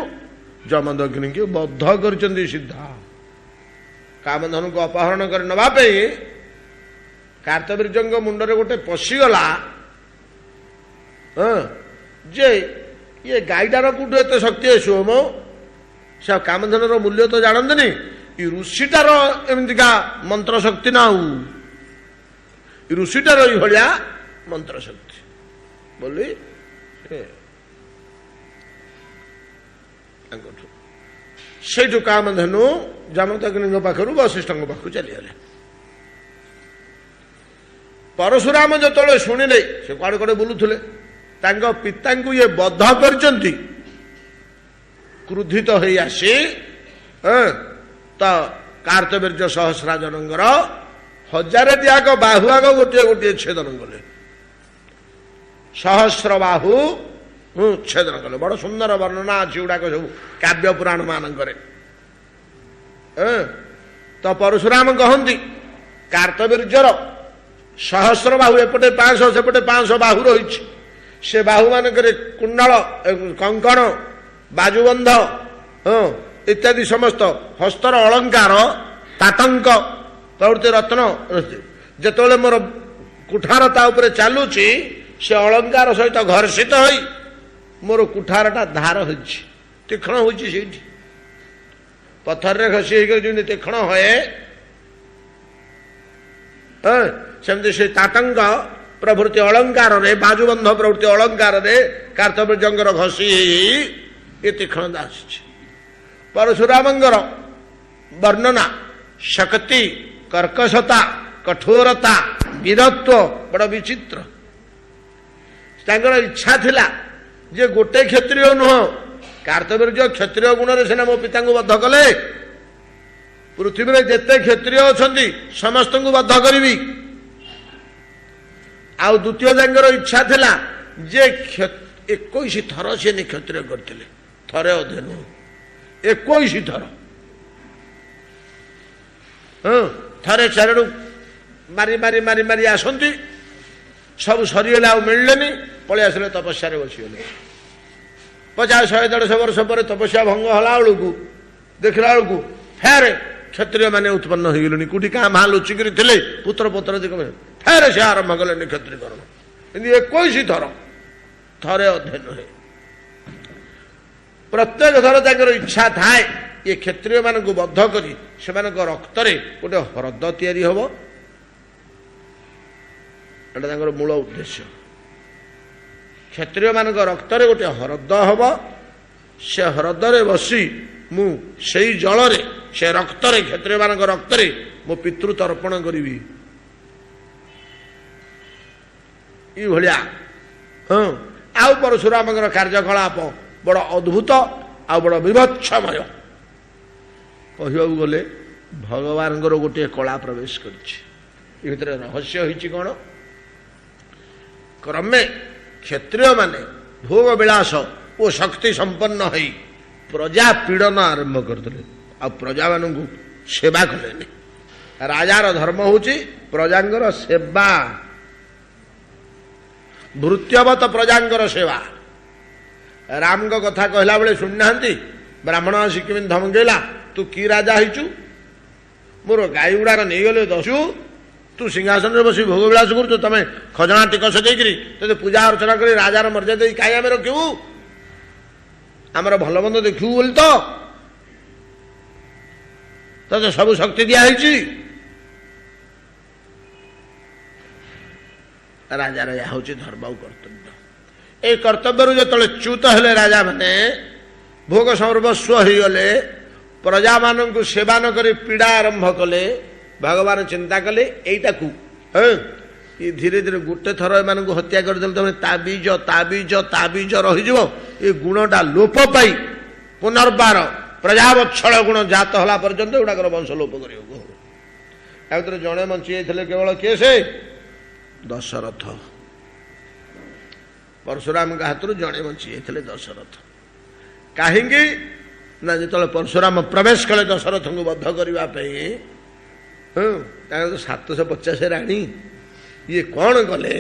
[SPEAKER 1] ଯମଦଗ୍ନିଙ୍କୁ ବଦ୍ଧ କରିଛନ୍ତି ସିଦ୍ଧା। କାମଧନକୁ ଅପହରଣ କରି ନେବା ପାଇଁ କାର୍ତ୍ତବୀର୍ଯ୍ୟଙ୍କ ମୁଣ୍ଡରେ ଗୋଟେ ପଶିଗଲା ଯେ ଇଏ ଗାଈଟାର କୋଉଠୁ ଏତେ ଶକ୍ତି ଆସିବ ମ? ସେ ଆଉ କାମଧନର ମୂଲ୍ୟ ତ ଜାଣନ୍ତିନି, ଏ ଋଷିଟାର ଏମିତିକା ମନ୍ତ୍ର ଶକ୍ତି ନା, ଆଉ ଋଷିଟାର ଏଇଭଳିଆ ମନ୍ତ୍ର ଶକ୍ତି ବୋଲି ତାଙ୍କଠୁ ସେଇଠୁ କାମଧେନୁ ଯମଦଗ୍ନିଙ୍କ ପାଖରୁ ବଶିଷ୍ଠଙ୍କ ପାଖକୁ ଚାଲିଗଲେ। ପରଶୁରାମ ଯେତେବେଳେ ଶୁଣିଲେ, ସେ କୁଆଡ଼େ କୁଆଡ଼େ ବୁଲୁଥିଲେ, ତାଙ୍କ ପିତାଙ୍କୁ ଇଏ ବଦ୍ଧ କରିଛନ୍ତି, କ୍ରୁଧିତ ହେଇ ଆସି ତ କାର୍ତ୍ତବୀର୍ଯ୍ୟ ସହସ୍ରାଜନଙ୍କର 1000ଟି ଆଗ ବାହୁ ଆଗ ଗୋଟିଏ ଗୋଟିଏ ଛେଦନ କଲେ। ସହସ୍ର ବାହୁ ଛେଦନ କଲେ। ବଡ଼ ସୁନ୍ଦର ବର୍ଣ୍ଣନା ଅଛି ଗୁଡାକ ସବୁ କାବ୍ୟ ପୁରାଣ ମାନଙ୍କରେ। ତ ପରଶୁରାମ କହନ୍ତି କାର୍ତ୍ତବୀର୍ଯ୍ୟର ସହସ୍ର ବାହୁ, ଏପଟେ 500 ସେପଟେ 500 ବାହୁ ରହିଛି। ସେ ବାହୁ ମାନଙ୍କରେ କୁଣ୍ଡଳ, କଙ୍କଣ, ବାଜୁବନ୍ଧ ଇତ୍ୟାଦି ସମସ୍ତ ହସ୍ତର ଅଳଙ୍କାର, ତାତଙ୍କ ପ୍ରଭୃତି ରତ୍ନ। ଯେତେବେଳେ ମୋର କୁଠାର ତା ଉପରେ ଚାଲୁଛି, ସେ ଅଳଙ୍କାର ସହିତ ଘର୍ଷିତ ହୋଇ ମୋର କୁଠାରଟା ଧାର ହୋଇଛି, ତୀକ୍ଷ୍ଣ ହୋଇଛି। ସେଇଠି ପଥରରେ ଘଷି ହେଇକରି ଯେମିତି ତୀକ୍ଷ୍ଣ ହୁଏ, ସେମିତି ସେ ତାତଙ୍କ ପ୍ରଭୃତି ଅଳଙ୍କାରରେ, ବାଜୁବନ୍ଧ ପ୍ରଭୃତି ଅଳଙ୍କାରରେ କାର୍ତ୍ତବୀର୍ଯ୍ୟଙ୍କର ଘଷି ଏ ତୀକ୍ଷ୍ଣତା ଆସିଛି। ପରଶୁରାମଙ୍କର ବର୍ଣ୍ଣନା ଶକ୍ତି, କର୍କଶତା, କଠୋରତା, ବୀରତ୍ୱ ବଡ଼ ବିଚିତ୍ର। ତାଙ୍କର ଇଚ୍ଛା ଥିଲା ଯେ ଗୋଟେ କ୍ଷତ୍ରିୟ ନୁହଁ, କାର୍ତ୍ତବୀର୍ଯ୍ୟ କ୍ଷତ୍ରିୟ ଗୁଣରେ ସିନା ମୋ ପିତାଙ୍କୁ ବଦ୍ଧ କଲେ, ପୃଥିବୀରେ ଯେତେ କ୍ଷତ୍ରିୟ ଅଛନ୍ତି ସମସ୍ତଙ୍କୁ ବଦ୍ଧ କରିବି। ଆଉ ଦ୍ୱିତୀୟ ତାଙ୍କର ଇଚ୍ଛା ଥିଲା ଯେ 21 ଥର ସେ କ୍ଷତ୍ରିୟ କରିଥିଲେ, ଥରେ ଅଧେ ନୁହଁ, 21 ଥର। ଥରେ ଚାରିଆଡୁ ମାରି ମାରି ମାରି ମାରି ଆସନ୍ତି, ସବୁ ସରିଗଲେ, ଆଉ ମିଳିଲେନି, ପଳେଇ ଆସିଲେ ତପସ୍ୟାରେ ବସିଗଲେ। 50, 100, 150 ବର୍ଷ ପରେ ତପସ୍ୟା ଭଙ୍ଗ ହେଲା ବେଳକୁ ଦେଖିଲା ବେଳକୁ ଫେରେ କ୍ଷତ୍ରିୟ ମାନେ ଉତ୍ପନ୍ନ ହେଇଗଲେଣି। କୋଉଠି କାଁ ମା ଲୁଚିକିରି ଥିଲେ, ପୁତ୍ର ପୁତ୍ର ଫେରେ ସେ ଆରମ୍ଭ କଲେନି କ୍ଷତ୍ରିୟକରଣ। କିନ୍ତୁ 21 ଥର, ଥରେ ଅଧେ ନୁହେଁ। ପ୍ରତ୍ୟେକ ଥର ତାଙ୍କର ଇଚ୍ଛା ଥାଏ ଏ କ୍ଷତ୍ରିୟ ମାନଙ୍କୁ ବଦ୍ଧ କରି ସେମାନଙ୍କ ରକ୍ତରେ ଗୋଟେ ହ୍ରଦ ତିଆରି ହବ। ଏଟା ତାଙ୍କର ମୂଳ ଉଦ୍ଦେଶ୍ୟ। କ୍ଷତ୍ରିୟ ମାନଙ୍କ ରକ୍ତରେ ଗୋଟେ ହ୍ରଦ ହବ, ସେ ହ୍ରଦରେ ବସି ମୁଁ ସେଇ ଜଳରେ, ସେ ରକ୍ତରେ, କ୍ଷତ୍ରିୟ ମାନଙ୍କ ରକ୍ତରେ ମୋ ପିତୃ ତର୍ପଣ କରିବି। ଏଇଭଳିଆ ଆଉ ପରଶୁରାମଙ୍କର କାର୍ଯ୍ୟକଳାପ ବଡ଼ ଅଦ୍ଭୁତ ଆଉ ବଡ଼ ବିଭତ୍ସମୟ। କହିବାକୁ ଗଲେ ଭଗବାନଙ୍କର ଗୋଟିଏ କଳା ପ୍ରବେଶ କରିଛି। ଏ ଭିତରେ ରହସ୍ୟ ହେଇଛି କ'ଣ? କ୍ରମେ କ୍ଷତ୍ରିୟମାନେ ଭୋଗ ବିଳାସ ଓ ଶକ୍ତି ସମ୍ପନ୍ନ ହୋଇ ପ୍ରଜା ପୀଡ଼ନ ଆରମ୍ଭ କରିଦେଲେ, ଆଉ ପ୍ରଜାମାନଙ୍କୁ ସେବା କଲେନି। ରାଜାର ଧର୍ମ ହେଉଛି ପ୍ରଜାଙ୍କର ସେବା, ଭୃତ୍ୟବତ ପ୍ରଜାଙ୍କର ସେବା। ରାମଙ୍କ କଥା କହିଲା ବେଳେ ଶୁଣିନାହାନ୍ତି? ବ୍ରାହ୍ମଣ ଆସି କେମିତି ଧମକେଇଲା, ତୁ କି ରାଜା ହେଇଛୁ? ମୋର ଗାଈ ଗୁଡାକ ନେଇଗଲେ ଦସ୍ୟୁ, ତୁ ସିଂହାସନରେ ବସି ଭୋଗ ବିଳାସ କରୁଛୁ, ତମେ ଖଜଣା ଟିକସ ଦେଇକିରି ତତେ ପୂଜା ଅର୍ଚ୍ଚନା କରି ରାଜାର ମର୍ଯ୍ୟାଦା ଦେଇ କାହିଁ ଆମେ ରଖିବୁ? ଆମର ଭଲ ମନ୍ଦ ଦେଖିବୁ ବୋଲି ତ ତତେ ସବୁ ଶକ୍ତି ଦିଆହେଇଛି। ରାଜାର ଏହା ହେଉଛି ଧର୍ମ ଆଉ କର୍ତ୍ତବ୍ୟ। এই কর্তব্যରୁ ଯେତେବେଳେ ଚ୍ୟୁତ ହେଲେ ରାଜାମାନେ, ଭୋଗ ସର୍ବସ୍ୱ ହେଇଗଲେ, ପ୍ରଜାମାନଙ୍କୁ ସେବା ନ କରି ପୀଡ଼ା ଆରମ୍ଭ କଲେ, ଭଗବାନ ଚିନ୍ତା କଲେ ଏଇଟାକୁ ଧୀରେ ଧୀରେ ଗୋଟେ ଥର ଏମାନଙ୍କୁ ହତ୍ୟା କରିଦେଲେ ତମେ ତାବିଜ ତାବିଜ ତାବିଜ ରହିଯିବ। ଏ ଗୁଣଟା ଲୋପ ପାଇ ପୁନର୍ବାର ପ୍ରଜାବତ୍ସଳ ଗୁଣ ଜାତ ହେଲା ପର୍ଯ୍ୟନ୍ତ ଏଗୁଡ଼ାକର ବଂଶ ଲୋପ କରିବାକୁ ହବ। ତା ଭିତରେ ଜଣେ ବଞ୍ଚି ଯାଇଥିଲେ କେବଳ କିଏ? ସେ ଦଶରଥ। ପରଶୁରାମଙ୍କ ହାତରୁ ଜଣେ ବଞ୍ଚି ଯାଇଥିଲେ, ଦଶରଥ। କାହିଁକି ନା ଯେତେବେଳେ ପରଶୁରାମ ପ୍ରବେଶ କଲେ ଦଶରଥଙ୍କୁ ବଦ୍ଧ କରିବା ପାଇଁ, ତାଙ୍କର 750 ରାଣୀ, ଇଏ କ'ଣ କଲେ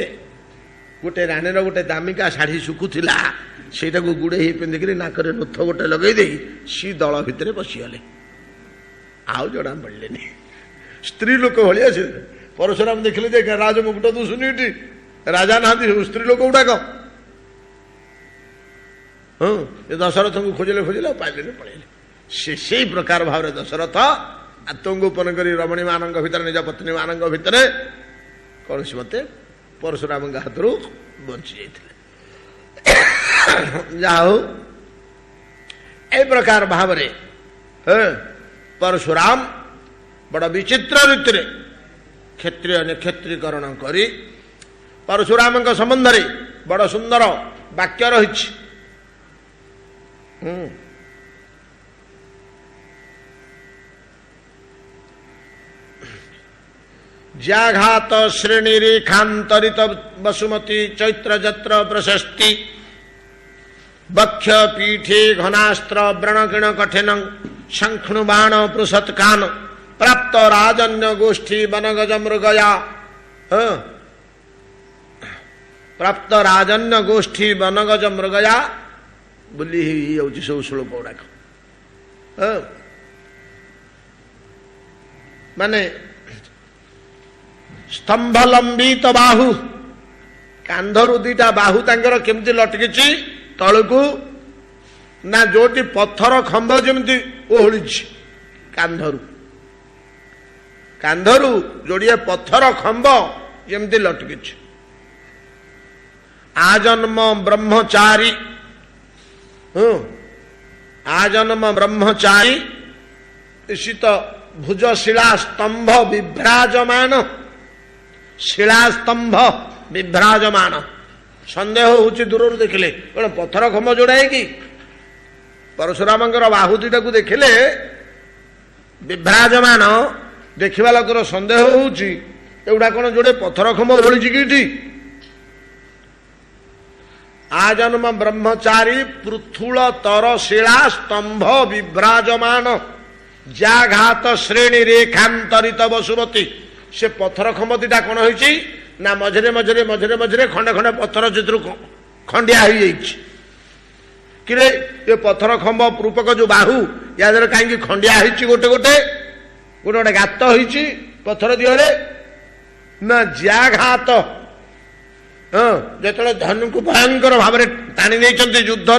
[SPEAKER 1] गोटे रानीर गोटे दामिका शाढ़ी शुखुला ସେଇଟା ଗୁଡ଼େ ହେଇ ପିନ୍ଧିକି ନାକରେ ନୁଥ ଗୋଟେ ଲଗେଇ ଦେଇ ସି ଦଳ ଭିତରେ ପଶିଗଲେ ଆଉ ଜଣା ପଡ଼ିଲେନି ସ୍ତ୍ରୀ ଲୋକ ଭଳିଆ ସେ ପରଶୁରାମ ଦେଖିଲେ ଯେ ରାଜମୁକୁଟ ଦୁସୁନି ଏଠି ରାଜା ନାହାନ୍ତି ସ୍ତ୍ରୀ ଲୋକ ଗୁଡାକ ହଁ ଦଶରଥଙ୍କୁ ଖୋଜିଲେ ଖୋଜିଲେ ପାଇଲେନି ପଳେଇଲେ ସେ ସେଇ ପ୍ରକାର ଭାବରେ ଦଶରଥ ଆତ୍ମଗୋପନ କରି ରମଣୀ ମାନଙ୍କ ଭିତରେ ନିଜ ପତ୍ନୀ ମାନଙ୍କ ଭିତରେ କୌଣସି ମତେ ପରଶୁରାମଙ୍କ ହାତରୁ ବଞ୍ଚି ଯାଇଥିଲେ ଯାହା ହଉ ଏ ପ୍ରକାର ଭାବରେ ପରଶୁରାମ ବଡ଼ ବିଚିତ୍ର ରୀତିରେ କ୍ଷତ୍ରିୟ ନିକ୍ଷତ୍ରୀକରଣ କରି ପରଶୁରାମଙ୍କ ସମ୍ବନ୍ଧରେ ବଡ଼ ସୁନ୍ଦର ବାକ୍ୟ ରହିଛି ज्याघात श्रेणी रेखांतरित वसुमती चैत्र जत्र प्रशस्ति बक्ष पीठे घनास्त्र व्रणकिण कठिन शंखनु बाण पृषत्कान प्राप्त राजन्य गोष्ठी वनगज मृगया प्राप्त राजन्य गोष्ठी वनगज मृगया बुली ही सब श्लोक गुड़ाक माने स्तंभ लंबित बाहु कांधरू दीटा बाहु तांकर केमती लटकी तलकू ना जोटी पत्थर खंभ जमी ओहली कांधरू कांधरू जोड़िए पत्थर खंभ जमी लटकी आजन्म ब्रह्मचारी आजन्म ब्रह्मचारी ईशित भुजशिला स्तंभ विभ्राजमान शिलास्तंभ विभ्राजमान संदेह होची दूर देखिले कौन पत्थर खंभ जोड़ा है कि परशुराम बाहु दुईटा को देखिले विभ्राजमान देखा लोकर संदेह होची एगुड़ा कौन जोड़े पत्थर खंभ ओढ़ी कि आजन्म ब्रह्मचारी पृथुल तर शिला स्तंभ विभ्राजमान जाघात श्रेणी रेखांतरित वसुमती से पत्थर खंभ दीटा कौन होती ना मझे मझे मझे मझे खंडे खंडे पत्थर चित्र खंडिया हो किरे ये पत्थर खंभ रूपक जो बाहु या कहीं खंडिया गोटे गोटे गोटे गोटे गात हो पत्थर दिहरे ना ज्याघात जो धनु को भयंकर भाव टाणी नहीं युद्ध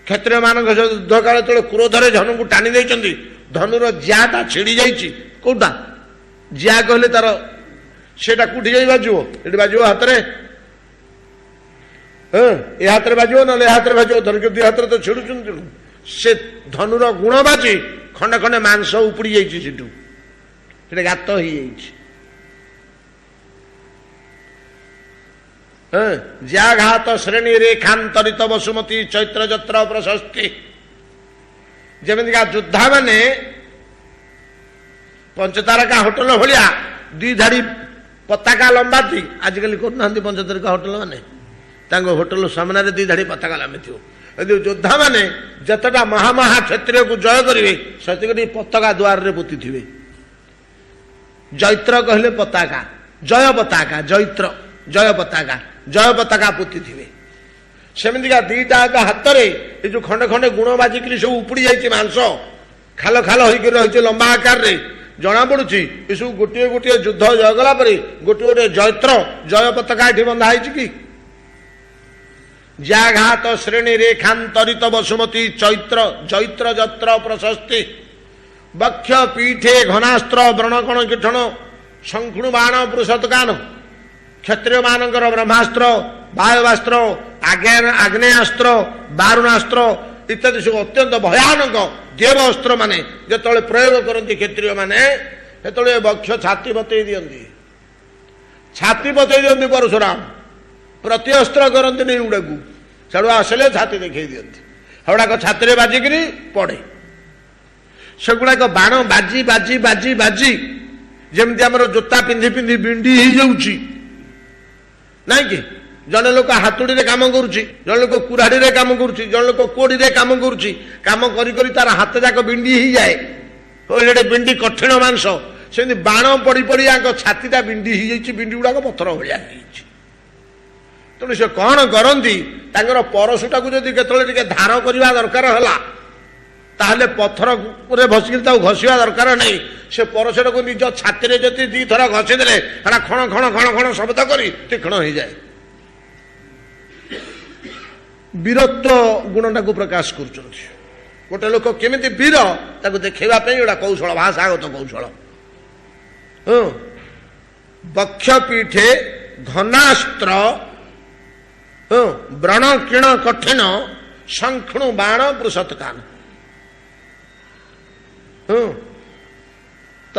[SPEAKER 1] क्षत्रिय मान युद्ध काल जो क्रोधरे धनु को टाणी नहीं धनुर ज्याटा छिड़ी जाइए कौटा जिया कहले तार सेटा कोठी जाई बाजिवो एटी बाजिवो हाथ रे ए हाथ रे बाजिवो न ले हाथ रे बाजिवो धर के दि हाथ रे तो छिड़ुचुन से धनुर गुण बाजी खंडे खंडे मांस उपड़ी जाइछि सेटू सेटा गात होई जाइछि ज्याघात श्रेणी रेखांतरित वसुमती चैत्र जत्र प्रशस्ति जेमिति का योद्धा माने पंचतारका होटल भाया दुई धाड़ी पताका लंबा थी आजिकल करना पंचतारका होटल माने होटल सामने दुई धाड़ी पताका लंबी थी योद्धा मैंने जतटा महामहा क्षत्रिय को जय करेंगे से पताका द्वार रे पोती थे जैत्र कहले पताका जय पताका जैत्र जय पताका पोती थे सेमतिका दीटा हाथ में ये जो खंडे खंडे गुण बाजिक सब उपड़ी जाइए मांस खाल खाल होकर लंबा आकार रे जना पड़ुची ये सब गोटे गोटे युद्ध जय गला गोटे गोटे जैत्र जय पताका ये बंधा कि ज्याघात श्रेणी रेखांतरित वसुमती चैत्र जैत्र जत्र प्रशस्ति बक्ष पीठे घनास्त्र व्रणकण कीठन शंखुणु बाण पुरुषत्कान क्षत्रिय मानकर ब्रह्मास्त्र वायुवास्त्र आग्नेयास्त्र बारुणास्त्र इत्यादि सब अत्यंत भयानक देवास्त्र माने जो प्रयोग करती क्षत्रिय माने से बक्ष छाती बतई दियंती परशुराम प्रतिअस्त्र करती नहीं गुड़ा को साड़ू आसले छाती देखई दियंती गुड़ाक छाती में बाजिकी पड़े सेगुड़ाक बाण बाजी बाजी बाजी बाजी जमी आम जोता पिंधि पिंधि बिंडी हो जाऊँगी नाई कि जड़े लोक हाथुड़ी रे काम करुच्ची जड़े लोक कुराड़ी रे काम करुच्ची जड़े लोक कोड़ी रे काम करुच्ची काम करी करी तार हाथ जाक बिंडी ही जाए ये बिंडी कठिन मांस से बाण पड़ी पड़ी छातीटा बिंडी हो जाइए बिंडी गुड़ाक पत्थर भाया ତେଣୁ ସେ କଣ କରନ୍ତି ତାଙ୍କର ପରଶୁଟାକୁ ଯଦି କେତେବେଳେ ଟିକେ ଧାର କରିବା ଦରକାର ହେଲା ତାହେଲେ ପଥରରେ ବସିକିରି ତାକୁ ଘଷିବା ଦରକାର ନାହିଁ। ସେ ପରଶୁଟାକୁ ନିଜ ଛାତିରେ ଯଦି ଦିଥର ଘଷି ଦେଲେ ସେଟା ଖଣ ଖଣ ଖଣ ଖଣ ଶବ୍ଦ କରି ତୀକ୍ଷ୍ଣ ହେଇଯାଏ। ବୀରତ୍ୱ ଗୁଣଟାକୁ ପ୍ରକାଶ କରୁଛନ୍ତି। ଗୋଟେ ଲୋକ କେମିତି ବୀର ତାକୁ ଦେଖେଇବା ପାଇଁ ଗୋଟେ କୌଶଳ, ଭାଷାଗତ କୌଶଳ। ବକ୍ଷ ପୀଠେ ଘନାସ୍ତ୍ର ବ୍ରଣ କିଣ କଠିନ ଶଙ୍ଖୁଣୁ ବାଣ ବୃଷତ୍କାନ। ତ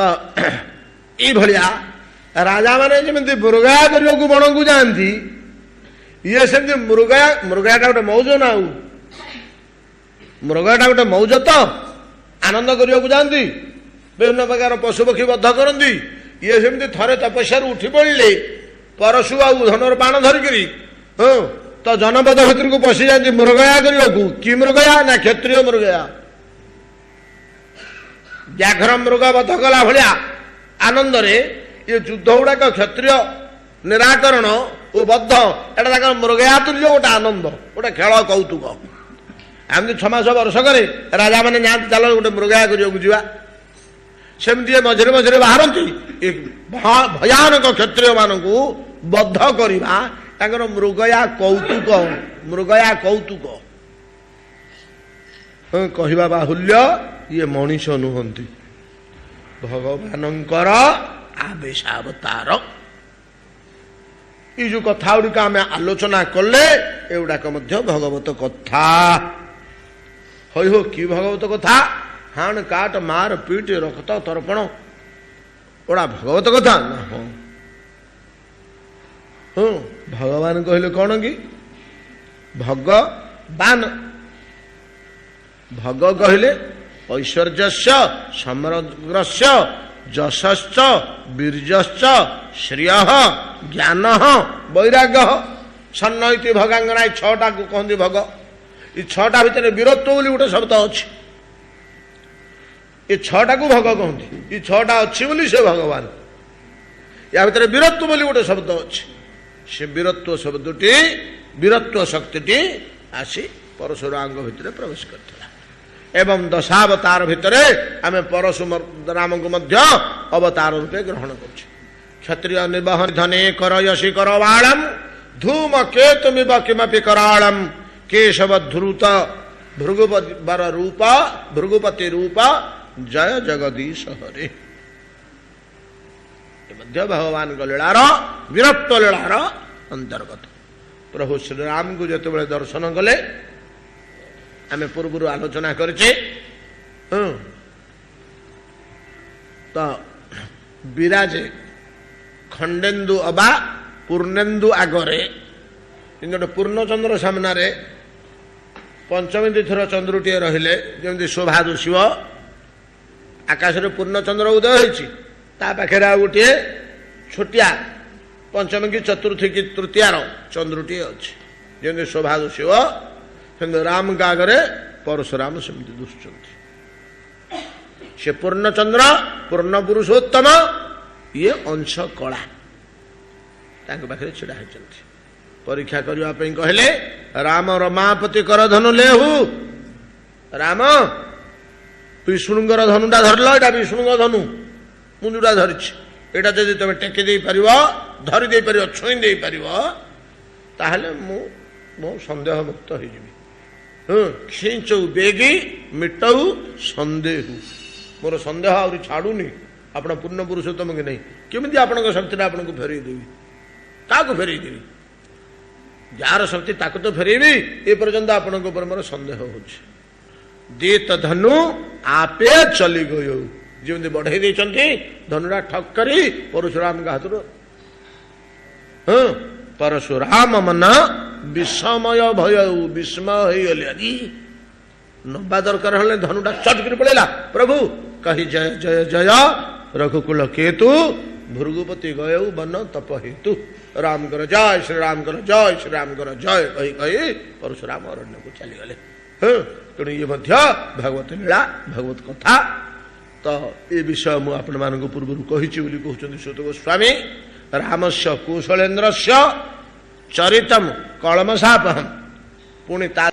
[SPEAKER 1] ଏଇଭଳିଆ ରାଜାମାନେ ଯେମିତି ମୃଗୟା କରିବାକୁ ବଣକୁ ଯାଆନ୍ତି, ଇଏ ସେମିତି ମୃଗୟାଟା ଗୋଟେ ମୌଜ ନା, ଆଉ ମୃଗୟାଟା ଗୋଟେ ମୌଜ ତ ଆନନ୍ଦ କରିବାକୁ ଯାଆନ୍ତି, ବିଭିନ୍ନ ପ୍ରକାର ପଶୁପକ୍ଷୀ ବଧ କରନ୍ତି। ଇଏ ସେମିତି ଥରେ ତପସ୍ୟାରୁ ଉଠି ପଡ଼ିଲେ ପରଶୁ ଆଉ ଧନୁର ବାଣ ଧରିକିରି ତ ଜନପଦ ଭିତରକୁ ପଶି ଯାଆନ୍ତି ମୃଗୟା କରିବାକୁ। କି ମୃଗୟା ନା କ୍ଷତ୍ରିୟ ମୃଗୟା। ବ୍ୟାଘ୍ର ମୃଗ ବଧ କଲା ଭଳିଆ ଆନନ୍ଦରେ ଏ ଯୁଦ୍ଧ ଗୁଡାକ କ୍ଷତ୍ରିୟ ନିରାକରଣ ଓ ବଦ୍ଧ ଏଟା ତାଙ୍କର ମୃଗୟା ତୁଲ୍ୟ ଗୋଟେ ଆନନ୍ଦ, ଗୋଟେ ଖେଳ କୌତୁକ। ଏମିତି 6 ମାସ ବର୍ଷକରେ ରାଜାମାନେ ଯାଆନ୍ତି ଚାଲ ଗୋଟେ ମୃଗୟା କରିବାକୁ ଯିବା। ସେମିତି ମଝିରେ ମଝିରେ ବାହାରନ୍ତି ଭୟାନକ କ୍ଷତ୍ରିୟ ମାନଙ୍କୁ ବଦ୍ଧ କରିବା ତାଙ୍କର ମୃଗୟା କୌତୁକ। ମୃଗୟା କୌତୁକ କହିବା ବାହୁଲ୍ୟ, ଇଏ ମଣିଷ ନୁହନ୍ତି, ଭଗବାନଙ୍କର ଆବେଶାବତାର। ଏଇ ଯୋଉ କଥା ଗୁଡିକ ଆମେ ଆଲୋଚନା କଲେ ଏଗୁଡାକ ମଧ୍ୟ ଭଗବତ କଥା। ହଇ ହୋ କି ଭଗବତ କଥା? ହାଣ କାଟ ମାର ପିଟ ରକ୍ତ ତର୍ପଣ ଓଡା ଭଗବତ କଥା ନା? ହଁ ଭଗବାନ କହିଲେ କଣ କି? ଭଗବାନ। ଭଗ କହିଲେ ଐଶ୍ୱର୍ଯ୍ୟସ୍ୟ ସମଗ୍ରସ୍ୟ ଯଶଶ୍ଚ ବୀର୍ଯ୍ୟଶ୍ଚ ଶ୍ରିୟଃ ଜ୍ଞାନଃ ବୈରାଗ୍ୟଃ ସନ୍ନ ଇତି ଭଗାଙ୍ଗନା। ଏ 6ଟାକୁ କହନ୍ତି ଭଗ। ଏ 6ଟା ଭିତରେ ବୀରତ୍ୱ ବୋଲି ଗୋଟେ ଶବ୍ଦ ଅଛି। ଏ 6ଟାକୁ ଭଗ କହନ୍ତି। ଏ 6ଟା ଅଛି ବୋଲି ସେ ଭଗବାନ। ୟା ଭିତରେ ବୀରତ୍ୱ ବୋଲି ଗୋଟେ ଶବ୍ଦ ଅଛି। ସେ ବୀରତ୍ୱ ଶବ୍ଦଟି, ବୀରତ୍ୱ ଶକ୍ତିଟି ଆସି ପରଶୁରାମଙ୍କ ଭିତରେ ପ୍ରବେଶ କରିଥିଲା। ଏବଂ ଦଶାବତାର ଭିତରେ ଆମେ ପରଶୁରାମଙ୍କୁ ମଧ୍ୟ ଅବତାର ରୂପେ ଗ୍ରହଣ କରୁଛୁ। କ୍ଷତ୍ରିୟ ନିବହ ଧନେ କର ଯଶି କର ବାଳମ ଧୂମ କେତୁମିବ କିମପି କରାଳମ କେଶବ ଧୃତ ଭୃଗୁବର ରୂପ ଭୃଗୁପତି ରୂପ ଜୟ ଜଗଦୀଶ ହରେ। ମଧ୍ୟ ଭଗବାନଙ୍କ ଲୀଳାର ବୀରତ୍ୱ ଲୀଳାର ଅନ୍ତର୍ଗତ। ପ୍ରଭୁ ଶ୍ରୀରାମଙ୍କୁ ଯେତେବେଳେ ଦର୍ଶନ କଲେ ଆମେ ପୂର୍ବରୁ ଆଲୋଚନା କରିଛେ, ତ ବିରାଜେ ଖଣ୍ଡେନ୍ଦୁ ଅବା ପୂର୍ଣ୍ଣେନ୍ଦୁ ଆଗରେ, ଗୋଟେ ପୂର୍ଣ୍ଣଚନ୍ଦ୍ର ସାମ୍ନାରେ ପଞ୍ଚମୀ ତୀର୍ଥର ଚନ୍ଦ୍ରଟିଏ ରହିଲେ ଯେମିତି ଶୋଭା ଦୁଷିବ। ଆକାଶରେ ପୂର୍ଣ୍ଣଚନ୍ଦ୍ର ଉଦୟ ହୋଇଛି, ତା ପାଖରେ ଆଉ ଗୋଟିଏ ଛୋଟିଆ ପଞ୍ଚମୀ କି ଚତୁର୍ଥୀ କି ତୃତୀୟାର ଚନ୍ଦ୍ରଟିଏ ଅଛି, ଯେମିତି ଶୋଭା ଦୁଷିବ। କିନ୍ତୁ ରାମଙ୍କ ଆଗରେ ପରଶୁରାମ ସେମିତି ଦୁଷୁଛନ୍ତି। ସେ ପୂର୍ଣ୍ଣଚନ୍ଦ୍ର, ପୂର୍ଣ୍ଣ ପୁରୁଷୋତ୍ତମ, ଇଏ ଅଂଶ କଳା ତାଙ୍କ ପାଖରେ ଛିଡା ହେଇଛନ୍ତି। ପରୀକ୍ଷା କରିବା ପାଇଁ କହିଲେ ରାମ ରମାପତି କର ଧନୁ ଲେହୁ। ରାମ ବିଷ୍ଣୁଙ୍କର ଧନୁଟା ଧରିଲ, ଏଇଟା ବିଷ୍ଣୁଙ୍କ ଧନୁ, ମୁଁ ଯୋଉଟା ଧରିଛି ଏଇଟା ଯଦି ତମେ ଟେକି ଦେଇପାରିବ, ଧରି ଦେଇପାରିବ, ଛୁଇଁ ଦେଇପାରିବ, ତାହେଲେ ମୁଁ ସନ୍ଦେହ ମୁକ୍ତ ହେଇଯିବି। ଖିଞ୍ଚଉ ବେଗି ମିଟଉ ସନ୍ଦେହୁ। ମୋର ସନ୍ଦେହ ଆହୁରି ଛାଡୁନି ଆପଣ ପୂର୍ଣ୍ଣ ପୁରୁଷୋତ୍ତମ କି ନାହିଁ। କେମିତି ଆପଣଙ୍କ ଶକ୍ତିଟା ଆପଣଙ୍କୁ ଫେରେଇ ଦେବି? କାହାକୁ ଫେରେଇ ଦେବି? ଯାହାର ଶକ୍ତି ତାକୁ ତ ଫେରେଇବି। ଏ ପର୍ଯ୍ୟନ୍ତ ଆପଣଙ୍କ ଉପରେ ମୋର ସନ୍ଦେହ ହଉଛି। ଦିତ ଧନୁ ଆପେ ଚଲି ଗୟୁ, ଯେମିତି ବଢେଇ ଦେଇଛନ୍ତି ଧନୁଟା ଠକ୍ କରି ପରଶୁରାମଙ୍କ ହାତରୁ। ପରଶୁରାମ ମନ ବିସ୍ମୟ ଭୟ ବିସ୍ମୟ ହେଇଗଲେ। ଆଜି ନବା ଦରକାର ହେଲେ ଧନୁଟା ଚଟ କରି ପଳେଇଲା। ପ୍ରଭୁ କହି ଜୟ ଜୟ ଜୟ ରଘୁକୁଳ କେତୁ ଭୃଗୁପତି ଗୟଉ ବନ ତପ ହେତୁ। ରାମଙ୍କର ଜୟ, ଶ୍ରୀରାମଙ୍କର ଜୟ, ଶ୍ରୀରାମଙ୍କର ଜୟ କହି କହି ପରଶୁରାମ ଅରଣ୍ୟକୁ ଚାଲିଗଲେ। ତେଣୁ ଇଏ ମଧ୍ୟ ଭଗବତ ଲୀଳା, ଭଗବତ କଥା। ତ ଏ ବିଷୟ ମୁଁ ଆପଣମାନଙ୍କୁ ପୂର୍ବରୁ କହିଛି ବୋଲି କହୁଛନ୍ତି ସୁତ ଗୋସ୍ୱାମୀ। ରାମସ୍ୟ କୌଶଳେନ୍ଦ୍ରସ୍ୟ ଚରିତମ୍ କଳମଶାପହମ୍ ପୁଣି ତା